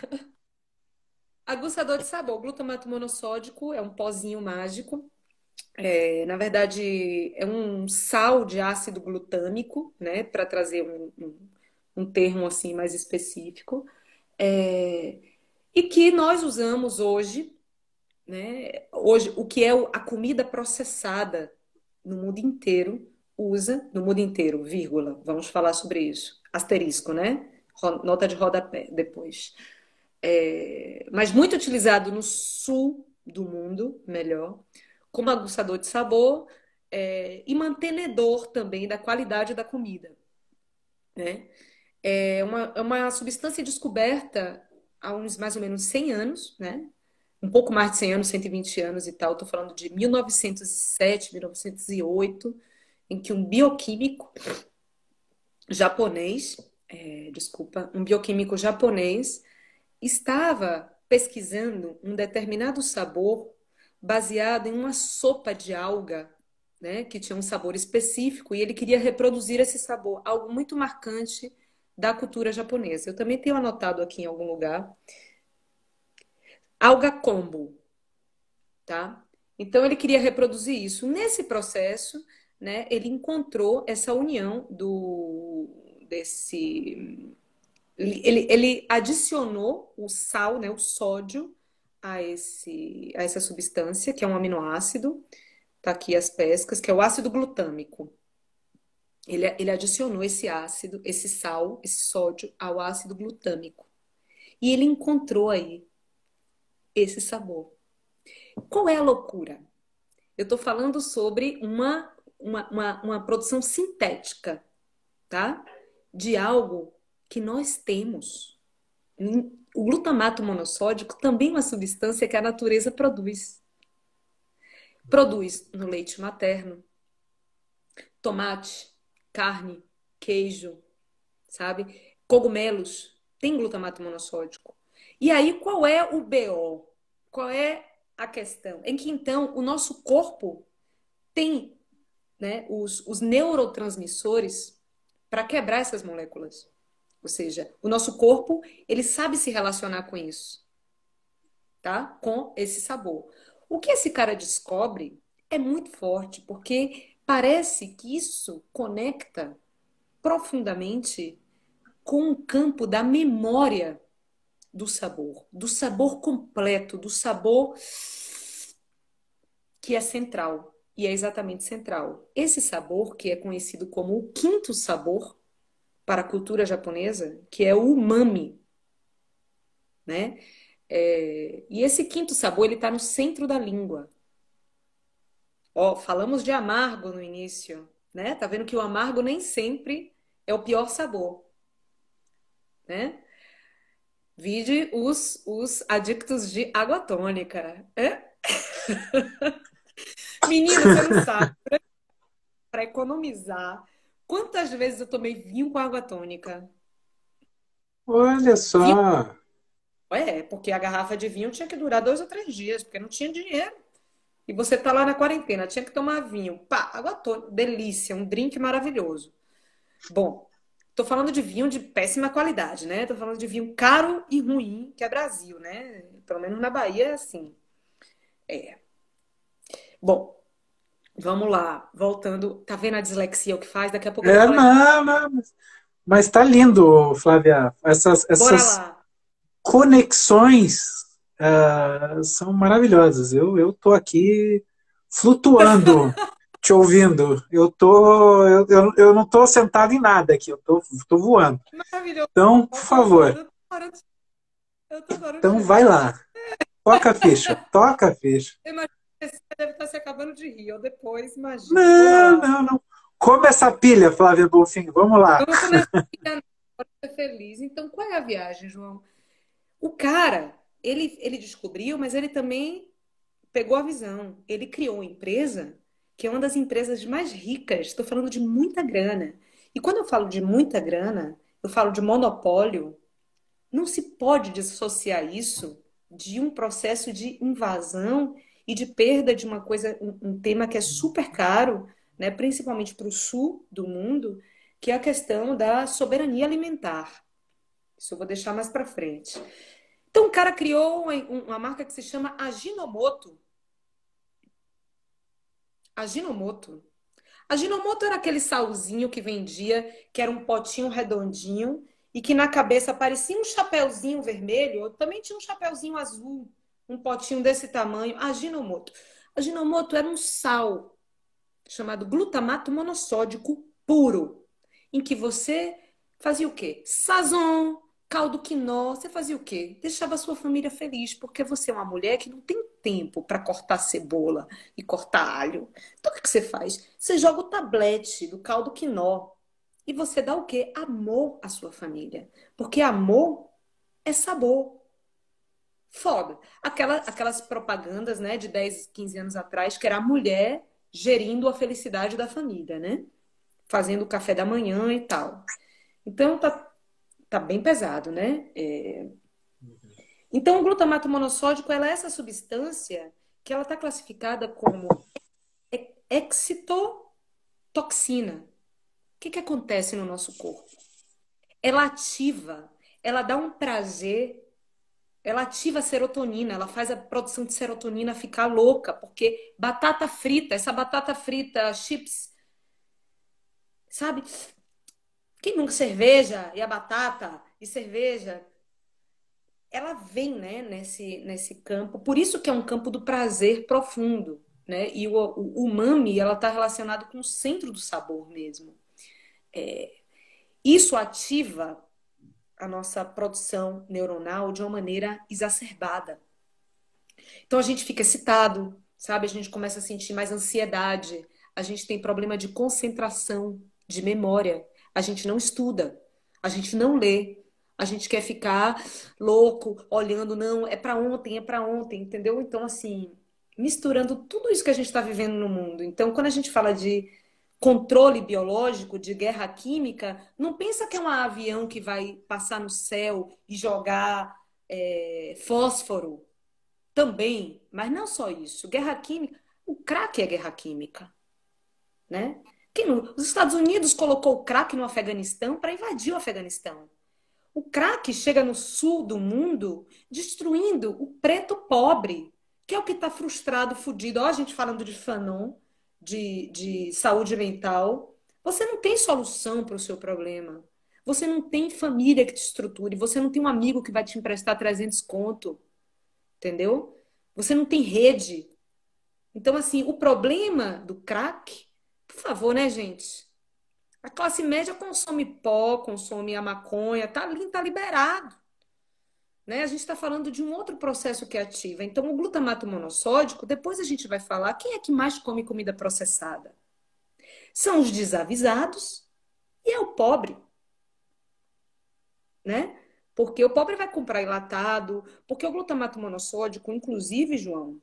aguçador de sabor. O glutamato monossódico é um pozinho mágico. Na verdade, é um sal de ácido glutâmico, né? Para trazer um termo assim mais específico. É, e que nós usamos hoje, né? Hoje, o que é a comida processada no mundo inteiro usa, no mundo inteiro, vírgula, vamos falar sobre isso. Asterisco, né? Nota de rodapé depois. Mas muito utilizado no sul do mundo, melhor, como aguçador de sabor, e mantenedor também da qualidade da comida, né? É uma substância descoberta há uns mais ou menos 100 anos, né? Um pouco mais de 100 anos, 120 anos e tal. Estou falando de 1907, 1908, em que um bioquímico japonês, desculpa, um bioquímico japonês estava pesquisando um determinado sabor baseado em uma sopa de alga né, que tinha um sabor específico e ele queria reproduzir esse sabor, algo muito marcante da cultura japonesa. Eu também tenho anotado aqui em algum lugar, alga kombu, tá? Então ele queria reproduzir isso. Nesse processo, né, ele encontrou essa união do desse ele adicionou o sal, né, o sódio a essa substância, que é um aminoácido. Tá aqui as pescas, que é o ácido glutâmico. Ele adicionou esse ácido, esse sal, esse sódio ao ácido glutâmico. E ele encontrou aí esse sabor. Qual é a loucura? Eu estou falando sobre uma produção sintética, tá? De algo que nós temos. O glutamato monossódico também é uma substância que a natureza produz. Produz no leite materno, tomate, carne, queijo, sabe? Cogumelos, tem glutamato monossódico. E aí, qual é o BO? Qual é a questão? Em que então o nosso corpo tem, né, os neurotransmissores para quebrar essas moléculas. Ou seja, o nosso corpo, ele sabe se relacionar com isso, tá? Com esse sabor. O que esse cara descobre é muito forte, porque parece que isso conecta profundamente com o campo da memória do sabor completo, do sabor que é central. E é exatamente central. Esse sabor, que é conhecido como o quinto sabor para a cultura japonesa, que é o umami, né? E esse quinto sabor, ele está no centro da língua. Ó, falamos de amargo no início, né? Tá vendo que o amargo nem sempre é o pior sabor, né? Vide os adictos de água tônica. É? Menino, você não sabe. Para economizar, quantas vezes eu tomei vinho com água tônica? Olha Vinho, só. porque a garrafa de vinho tinha que durar 2 ou 3 dias, porque não tinha dinheiro. E você tá lá na quarentena, tinha que tomar vinho. Pá, água tônica, delícia, um drink maravilhoso. Bom, tô falando de vinho de péssima qualidade, né? Tô falando de vinho caro e ruim, que é Brasil, né? Pelo menos na Bahia é assim. É. Bom, vamos lá, voltando. Tá vendo a dislexia o que faz? Daqui a pouco eu vou É, falar. não, não. Mas tá lindo, Flávia. Essas, Bora essas lá. conexões são maravilhosas. Eu tô aqui flutuando, te ouvindo. Eu não tô sentado em nada aqui, tô voando. Maravilhoso. Então, por Eu tô voando, favor, eu tô adorando então vai chegar. lá. Toca a ficha, toca a ficha. Eu imagino que você deve estar se acabando de rir, ou depois, imagina. Bora Não, lá. não, não. Come essa pilha, Flávia Bonfim. Vamos lá. Vamos começar a ser feliz. Então, qual é a viagem, João? O cara, ele descobriu, mas ele também pegou a visão. Ele criou uma empresa que é uma das empresas mais ricas. Estou falando de muita grana. E quando eu falo de muita grana, eu falo de monopólio. Não se pode dissociar isso de um processo de invasão e de perda de uma coisa, um tema que é super caro, né, principalmente para o sul do mundo, que é a questão da soberania alimentar. Isso eu vou deixar mais para frente. Então, o cara criou uma marca que se chama Ajinomoto. Ajinomoto. Ajinomoto era aquele salzinho que vendia, que era um potinho redondinho e que na cabeça parecia um chapeuzinho vermelho, ou também tinha um chapeuzinho azul, um potinho desse tamanho. Ajinomoto. Ajinomoto era um sal chamado glutamato monossódico puro, em que você fazia o quê? Sazon, caldo quinó, você fazia o quê? Deixava a sua família feliz, porque você é uma mulher que não tem tempo para cortar cebola e cortar alho. Então o que que você faz? Você joga o tablete do caldo quinó e você dá o quê? Amor à sua família. Porque amor é sabor. Foda. Aquelas propagandas, né, de 10, 15 anos atrás, que era a mulher gerindo a felicidade da família, né? Fazendo o café da manhã e tal. Então tá bem pesado, né? Então o glutamato monossódico ela é essa substância que ela está classificada como excitotoxina. O que que acontece no nosso corpo? Ela ativa, ela dá um prazer, ela ativa a serotonina, ela faz a produção de serotonina ficar louca, porque batata frita, essa batata frita, chips, sabe? Quem nunca cerveja e a batata e cerveja, ela vem, né, nesse campo. Por isso que é um campo do prazer profundo, né? E o umami, ela está relacionado com o centro do sabor mesmo. Isso ativa a nossa produção neuronal de uma maneira exacerbada. Então a gente fica excitado, sabe? A gente começa a sentir mais ansiedade, a gente tem problema de concentração, de memória, a gente não estuda, a gente não lê, a gente quer ficar louco, olhando, não, é para ontem, entendeu? Então, assim, misturando tudo isso que a gente está vivendo no mundo. Então, quando a gente fala de controle biológico, de guerra química, não pensa que é um avião que vai passar no céu e jogar fósforo também, mas não só isso. Guerra química, o crack é guerra química, né? Os Estados Unidos colocou o crack no Afeganistão para invadir o Afeganistão. O crack chega no sul do mundo destruindo o preto pobre, que é o que está frustrado, fudido. Ó, a gente falando de Fanon, de saúde mental. Você não tem solução para o seu problema. Você não tem família que te estruture. Você não tem um amigo que vai te emprestar 300 conto. Entendeu? Você não tem rede. Então, assim, o problema do crack, por favor, né, gente? A classe média consome pó, consome a maconha, tá ali, tá liberado. Né? A gente está falando de um outro processo que ativa. Então, o glutamato monossódico, depois a gente vai falar quem é que mais come comida processada. São os desavisados e é o pobre, né? Porque o pobre vai comprar enlatado, porque o glutamato monossódico, inclusive, João,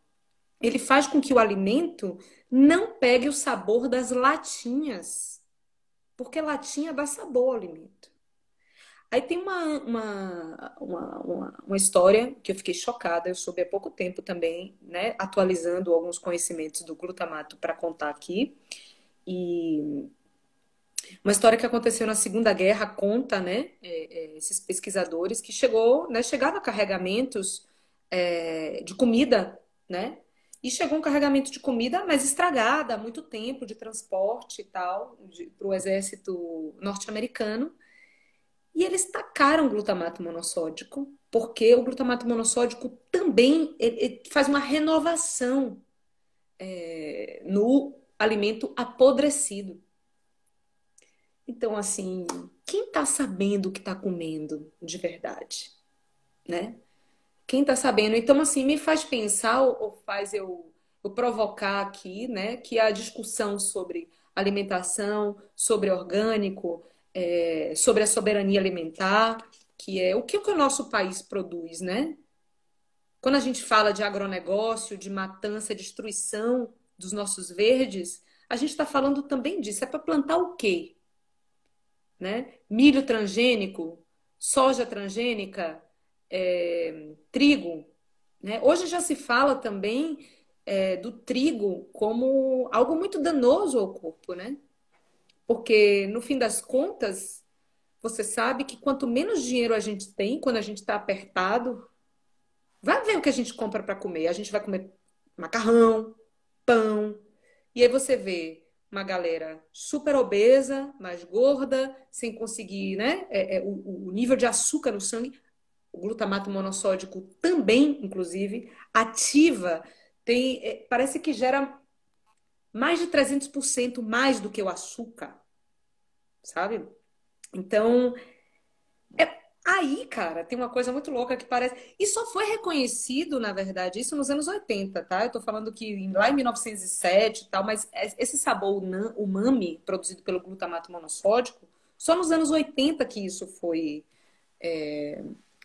ele faz com que o alimento não pegue o sabor das latinhas, porque latinha dá sabor ao alimento. Aí tem uma história que eu fiquei chocada, eu soube há pouco tempo também, né, atualizando alguns conhecimentos do glutamato para contar aqui. E uma história que aconteceu na Segunda Guerra conta, né, esses pesquisadores que chegava carregamentos de comida, né? E chegou um carregamento de comida, mas estragada, há muito tempo de transporte e tal, para o exército norte-americano. E eles tacaram glutamato monossódico, porque o glutamato monossódico também ele faz uma renovação no alimento apodrecido. Então, assim, quem está sabendo o que está comendo de verdade, né? Quem está sabendo? Então, assim, me faz pensar ou faz eu provocar aqui, né, que a discussão sobre alimentação, sobre orgânico, sobre a soberania alimentar, que é o que o nosso país produz, né? Quando a gente fala de agronegócio, de matança, destruição dos nossos verdes, a gente está falando também disso. É para plantar o quê? Né? Milho transgênico, soja transgênica, trigo. Né? Hoje já se fala também do trigo como algo muito danoso ao corpo, né? Porque no fim das contas, você sabe que quanto menos dinheiro a gente tem, quando a gente está apertado, vai ver o que a gente compra para comer. A gente vai comer macarrão, pão, e aí você vê uma galera super obesa, mais gorda, sem conseguir, né? O nível de açúcar no sangue, o glutamato monossódico também, inclusive, ativa, parece que gera mais de 300% mais do que o açúcar, sabe? Então, aí, cara, tem uma coisa muito louca que parece. E só foi reconhecido, na verdade, isso nos anos 80, tá? Eu tô falando que lá em 1907 e tal, mas esse sabor umami, produzido pelo glutamato monossódico, só nos anos 80 que isso foi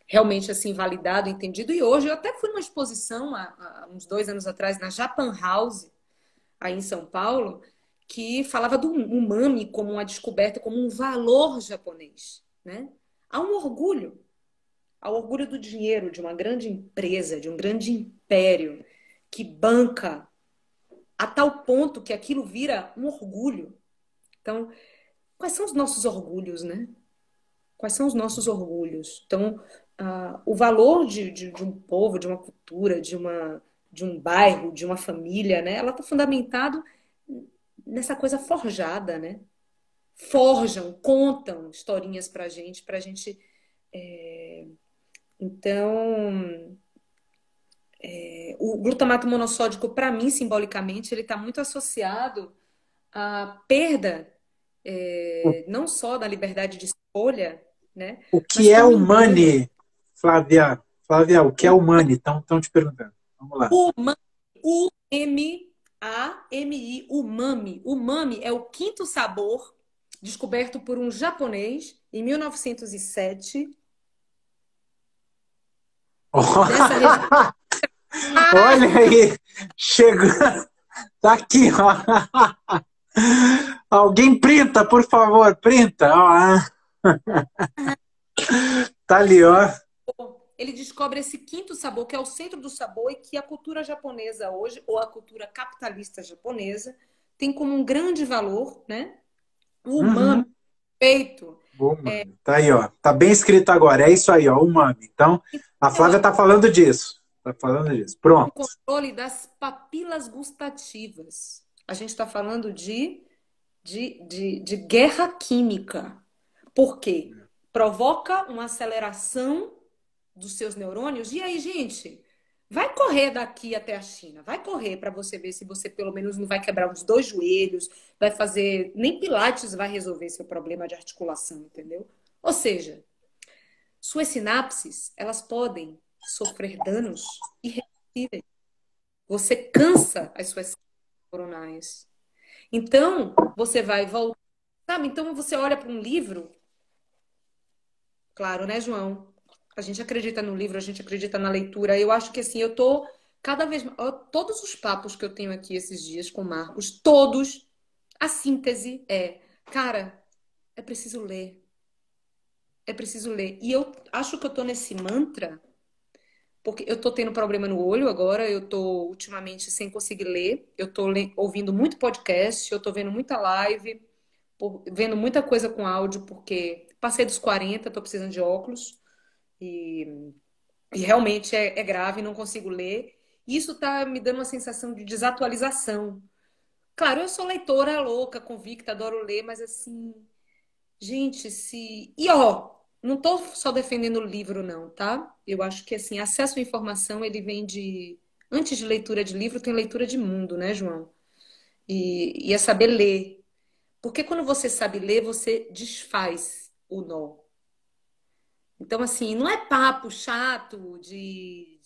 realmente assim validado, entendido. E hoje eu até fui numa exposição há uns 2 anos atrás na Japan House, aí em São Paulo, que falava do umami como uma descoberta, como um valor japonês, né? Há um orgulho, ao orgulho do dinheiro de uma grande empresa, de um grande império que banca a tal ponto que aquilo vira um orgulho. Então, quais são os nossos orgulhos, né? Quais são os nossos orgulhos? Então, o valor de um povo, de uma cultura, de um bairro, de uma família, né? Ela está fundamentado nessa coisa forjada, né? Forjam, contam historinhas para a gente, para a gente. Então, o glutamato monossódico, para mim, simbolicamente, ele está muito associado à perda, não só da liberdade de escolha, né? O Mas que é como o engano. money, Flávia? Flávia, o que é o money? Estão te perguntando. Vamos lá. Umami, U-M-A-M-I, umami. Umami é o quinto sabor descoberto por um japonês em 1907 nessa região. Olha aí, chegou. Tá aqui, ó. Alguém printa, por favor, printa. Ó. Tá ali, ó. Ele descobre esse quinto sabor, que é o centro do sabor, e que a cultura japonesa hoje, ou a cultura capitalista japonesa, tem como um grande valor, né? O umami, Uhum. feito. Umami. Tá aí, ó. Tá bem escrito agora. É isso aí, ó. Umami. Então, a Flávia tá falando disso. Tá falando disso. O Pronto. controle das papilas gustativas. A gente está falando de guerra química. Por quê? Provoca uma aceleração dos seus neurônios. E aí, gente, vai correr daqui até a China. Vai correr para você ver se você pelo menos não vai quebrar os dois joelhos, vai fazer. Nem Pilates vai resolver seu problema de articulação, entendeu? Ou seja, suas sinapses, elas podem sofrer danos irreversíveis. Você cansa as suas neuronais. Então, você vai voltar. Sabe? Então, você olha para um livro, claro, né, João? A gente acredita no livro, a gente acredita na leitura. Eu acho que assim, eu tô cada vez mais. Todos os papos que eu tenho aqui esses dias com o Marcos, todos, a síntese é, cara, é preciso ler. É preciso ler. E eu acho que eu tô nesse mantra, porque eu tô tendo problema no olho agora, eu tô ultimamente sem conseguir ler, eu tô ouvindo muito podcast, eu tô vendo muita live, vendo muita coisa com áudio, porque passei dos 40, tô precisando de óculos. E, e realmente é grave, não consigo ler. Isso tá me dando uma sensação de desatualização. Claro, eu sou leitora louca, convicta, adoro ler, mas assim, gente, se. E ó, não tô só defendendo o livro, não, tá? Eu acho que assim, acesso à informação, ele vem de. Antes de leitura de livro, tem leitura de mundo, né, João? E é saber ler. Porque quando você sabe ler, você desfaz o nó. Então, assim, não é papo chato de...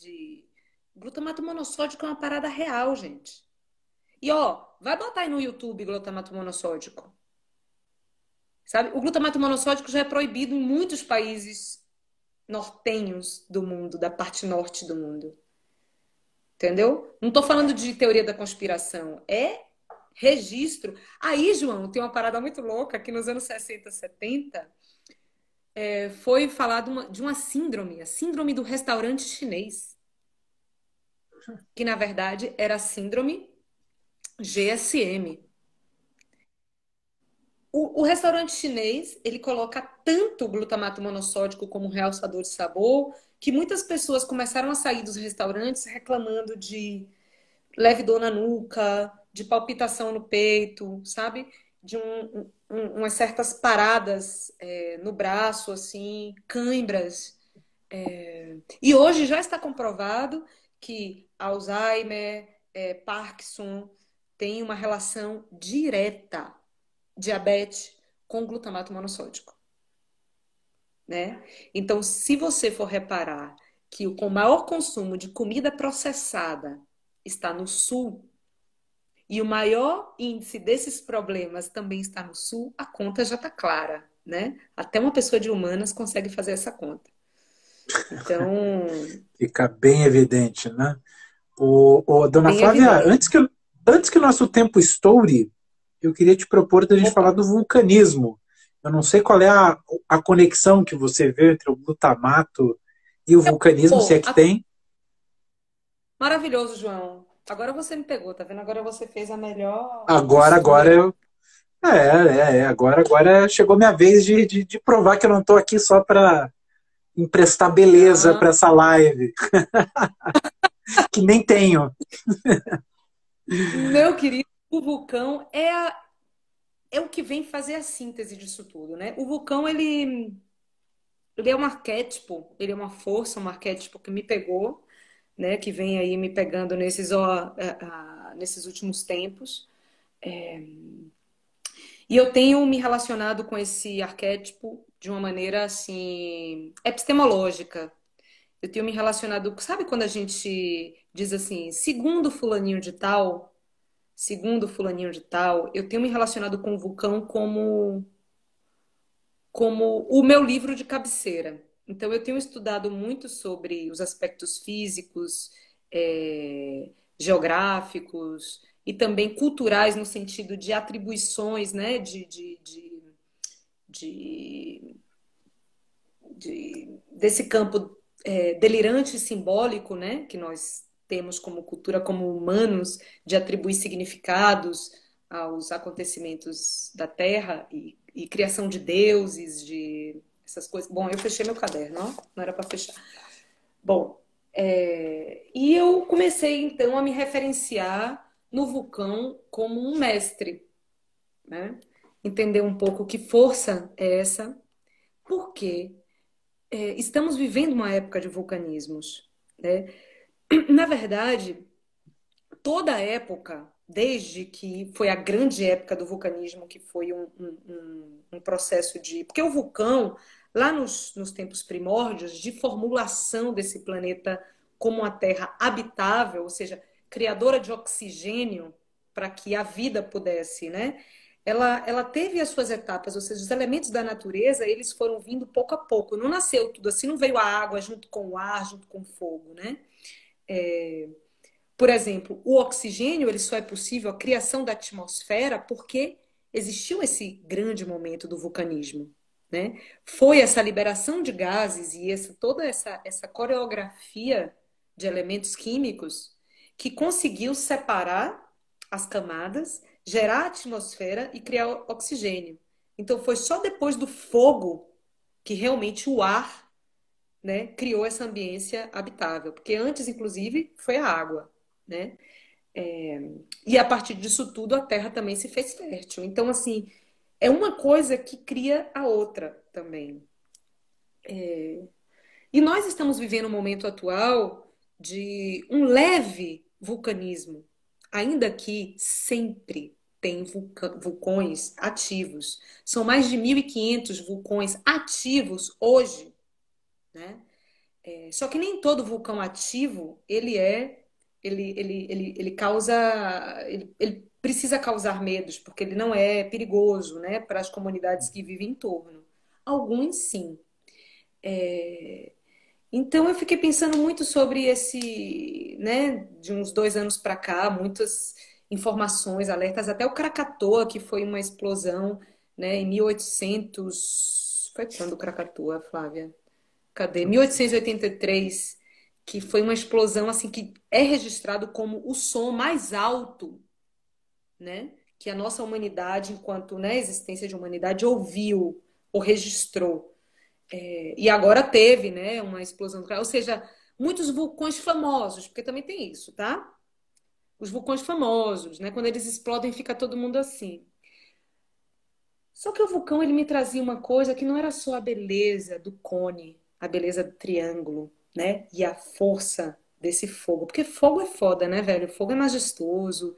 Glutamato monossódico é uma parada real, gente. E, ó, vai botar aí no YouTube glutamato monossódico. Sabe? O glutamato monossódico já é proibido em muitos países nortenhos do mundo, da parte norte do mundo. Entendeu? Não tô falando de teoria da conspiração. É registro. Aí, João, tem uma parada muito louca que nos anos 60, 70 foi falado de uma síndrome, a síndrome do restaurante chinês, que na verdade era a síndrome GSM. O restaurante chinês, ele coloca tanto glutamato monossódico como realçador de sabor, que muitas pessoas começaram a sair dos restaurantes reclamando de leve dor na nuca, de palpitação no peito, sabe? De umas certas paradas no braço, assim, cãibras. E hoje já está comprovado que Alzheimer, Parkinson tem uma relação direta, diabetes com glutamato monossódico, né? Então, se você for reparar que o com maior consumo de comida processada está no sul e o maior índice desses problemas também está no sul, a conta já está clara, né? Até uma pessoa de humanas consegue fazer essa conta. Então, Fica bem evidente, né? Dona bem Flávia, evidente. antes que o nosso tempo estoure, eu queria te propor da gente falar Opa, do vulcanismo. Eu não sei qual é a conexão que você vê entre o glutamato e o vulcanismo, se é pô, que tem. maravilhoso, João. Agora você me pegou, tá vendo? Agora você fez a melhor Agora costura. eu. Agora chegou minha vez de provar que eu não estou aqui só para emprestar beleza Não. para essa live, que nem tenho. Meu querido, o vulcão é o que vem fazer a síntese disso tudo, né? O vulcão, ele é um arquétipo, ele é uma força, um arquétipo que me pegou, né? Que vem aí me pegando nesses últimos tempos. E eu tenho me relacionado com esse arquétipo de uma maneira, assim, epistemológica. Eu tenho me relacionado, sabe quando a gente diz assim, segundo fulaninho de tal, eu tenho me relacionado com o vulcão como o meu livro de cabeceira. Então, eu tenho estudado muito sobre os aspectos físicos, geográficos e também culturais, no sentido de atribuições, né, de- desse campo delirante e simbólico, né, que nós temos como cultura, como humanos, de atribuir significados aos acontecimentos da Terra e criação de deuses, de essas coisas. Bom, eu fechei meu caderno, ó, não era para fechar. Bom, e eu comecei então a me referenciar no vulcão como um mestre, né? Entender um pouco que força é essa, por quê? Estamos vivendo uma época de vulcanismos, né? Na verdade, toda a época, desde que foi a grande época do vulcanismo, que foi um processo de. Porque o vulcão, lá nos tempos primórdios, de formulação desse planeta como uma terra habitável, ou seja, criadora de oxigênio para que a vida pudesse, né? Ela teve as suas etapas, ou seja, os elementos da natureza, eles foram vindo pouco a pouco. Não nasceu tudo assim, não veio a água junto com o ar, junto com o fogo, né? Por exemplo, o oxigênio ele só é possível, a criação da atmosfera, porque existiu esse grande momento do vulcanismo, né? Foi essa liberação de gases e toda essa coreografia de elementos químicos que conseguiu separar as camadas, gerar a atmosfera e criar oxigênio. Então foi só depois do fogo que realmente o ar, né, criou essa ambiência habitável, porque antes, inclusive, foi a água, né? E a partir disso tudo, a terra também se fez fértil. Então, assim, é uma coisa que cria a outra também. E nós estamos vivendo um momento atual de um leve vulcanismo, ainda que sempre tem vulcões ativos. São mais de 1.500 vulcões ativos hoje, né? Só que nem todo vulcão ativo, ele causa, ele precisa causar medos, porque ele não é perigoso, né, para as comunidades que vivem em torno. Alguns sim. Então eu fiquei pensando muito sobre esse, né, de uns 2 anos para cá, muitas informações, alertas, até o Krakatoa, que foi uma explosão, né, em 1800, foi quando o Krakatoa, Flávia? Cadê? 1883, que foi uma explosão assim que é registrado como o som mais alto, né, que a nossa humanidade, enquanto, né, existência de humanidade, ouviu ou registrou. E agora teve, né, uma explosão, ou seja, muitos vulcões famosos, porque também tem isso, tá? Os vulcões famosos, né, quando eles explodem, fica todo mundo assim. Só que o vulcão ele me trazia uma coisa que não era só a beleza do cone, a beleza do triângulo, né? E a força desse fogo. Porque fogo é foda, né, velho? Fogo é majestoso,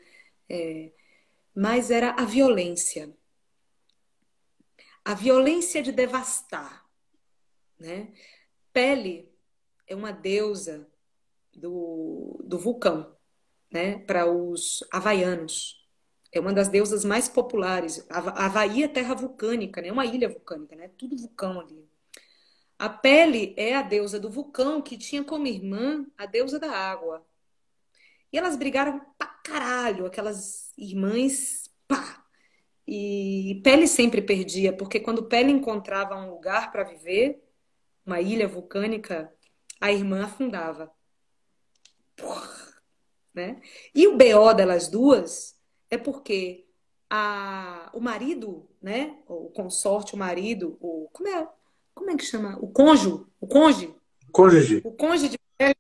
mas era a violência. A violência de devastar, né? Pele é uma deusa do vulcão, né? Para os havaianos. É uma das deusas mais populares. Havaí é terra vulcânica, né? É uma ilha vulcânica, né? Tudo vulcão ali. A Pele é a deusa do vulcão que tinha como irmã a deusa da água. E elas brigaram pra caralho, aquelas irmãs, pá. E Pele sempre perdia, porque quando Pele encontrava um lugar para viver, uma ilha vulcânica, a irmã afundava, né? E o BO delas duas é porque o marido, né? O consorte, o marido, como é que chama? Cônjuge. O cônjuge de pele,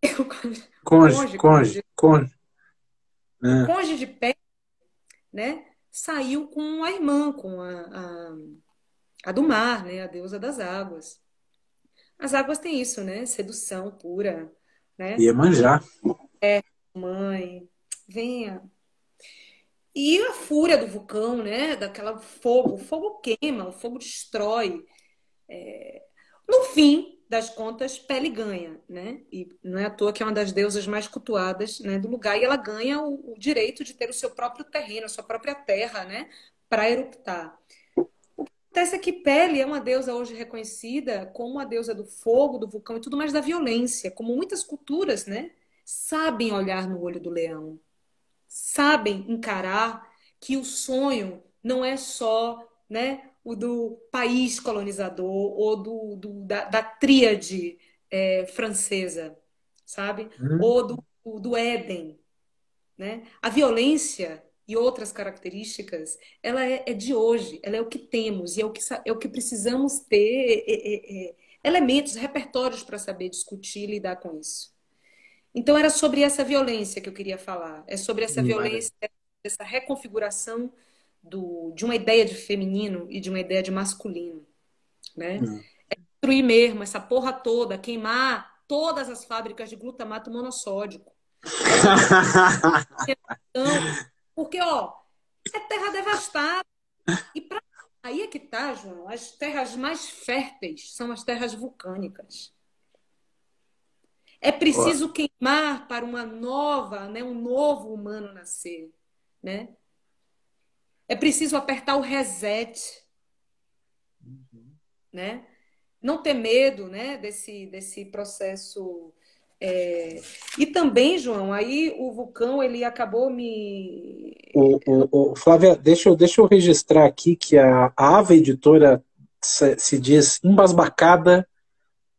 Cônjuge, cônjuge, cônjuge. o É. cônjuge de pele, né? Saiu com a irmã, com a do mar, né? A deusa das águas. As águas têm isso, né? Sedução pura, né? Iemanjá. Mãe, venha. E a fúria do vulcão, né? Daquela fogo. O fogo queima, o fogo destrói. No fim das contas, Pele ganha, né? E não é à toa que é uma das deusas mais cultuadas, né, do lugar. E ela ganha o direito de ter o seu próprio terreno, a sua própria terra, né? Para eruptar. Acontece é que Pele é uma deusa hoje reconhecida como a deusa do fogo, do vulcão e tudo mais da violência, como muitas culturas, né, sabem olhar no olho do leão, sabem encarar que o sonho não é só, né, o do país colonizador ou da tríade francesa, sabe? Hum. Ou do Éden, né? A violência e outras características, ela é de hoje, ela é o que temos e é o que precisamos ter elementos, repertórios para saber discutir e lidar com isso. Então era sobre essa violência que eu queria falar, é sobre essa Maravilha. violência, essa reconfiguração de uma ideia de feminino e de uma ideia de masculino, né? Hum. Destruir mesmo essa porra toda, queimar todas as fábricas de glutamato monossódico. Então, porque, ó, é terra devastada. E aí é que tá, João. As terras mais férteis são as terras vulcânicas. É Ó, preciso queimar para uma nova, né, um novo humano nascer, né? É preciso apertar o reset, né? Não ter medo, né, desse processo. E também, João, aí o vulcão ele acabou me. Flávia, deixa eu registrar aqui que a Ava Editora se diz embasbacada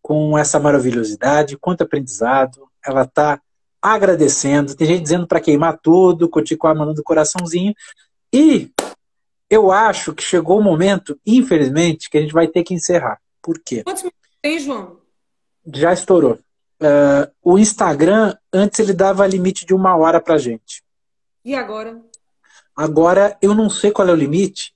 com essa maravilhosidade, quanto aprendizado. Ela está agradecendo. Tem gente dizendo para queimar tudo, Coticoá mandando coraçãozinho. E eu acho que chegou o momento, infelizmente, que a gente vai ter que encerrar. Por quê? Quantos minutos tem, João? Já estourou. O Instagram, antes ele dava limite de 1 hora pra gente. E agora? Agora eu não sei qual é o limite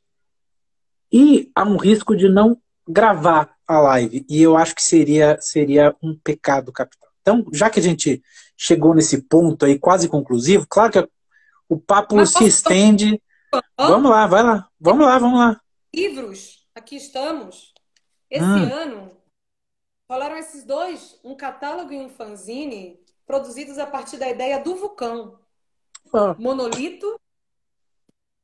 e há um risco de não gravar a live. E eu acho que seria um pecado capital. Então, já que a gente chegou nesse ponto aí quase conclusivo, claro que o papo Mas se estende. ó, Vamos lá, vai lá. Vamos lá, vamos lá. livros, aqui estamos. Esse Hum, ano, falaram esses dois, um catálogo e um fanzine, produzidos a partir da ideia do vulcão. ó, Monolito,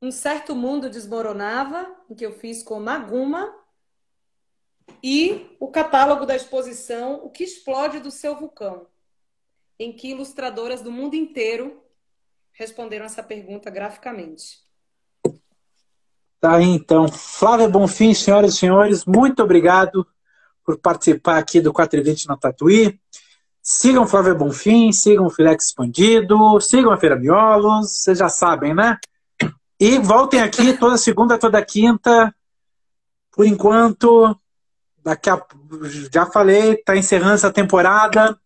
Um Certo Mundo Desmoronava, em que eu fiz com Maguma, e o catálogo da exposição O que Explode do Seu Vulcão, em que ilustradoras do mundo inteiro responderam essa pergunta graficamente. tá aí então. Flávia Bonfim, senhoras e senhores, muito obrigado por participar aqui do 420 na Tatuí. Sigam Flávia Bonfim, sigam o Filex Expandido, sigam a Feira Miolos, vocês já sabem, né? E voltem aqui toda segunda, toda quinta. Por enquanto, já falei, está encerrando essa temporada.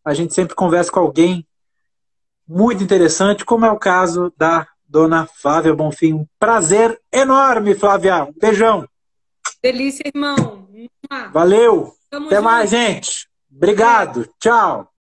A gente sempre conversa com alguém muito interessante, como é o caso da dona Flávia Bonfim. Um prazer enorme, Flávia. Um beijão. Delícia, irmão. Valeu. Tamo Até mais, junto. gente. Obrigado. Tchau.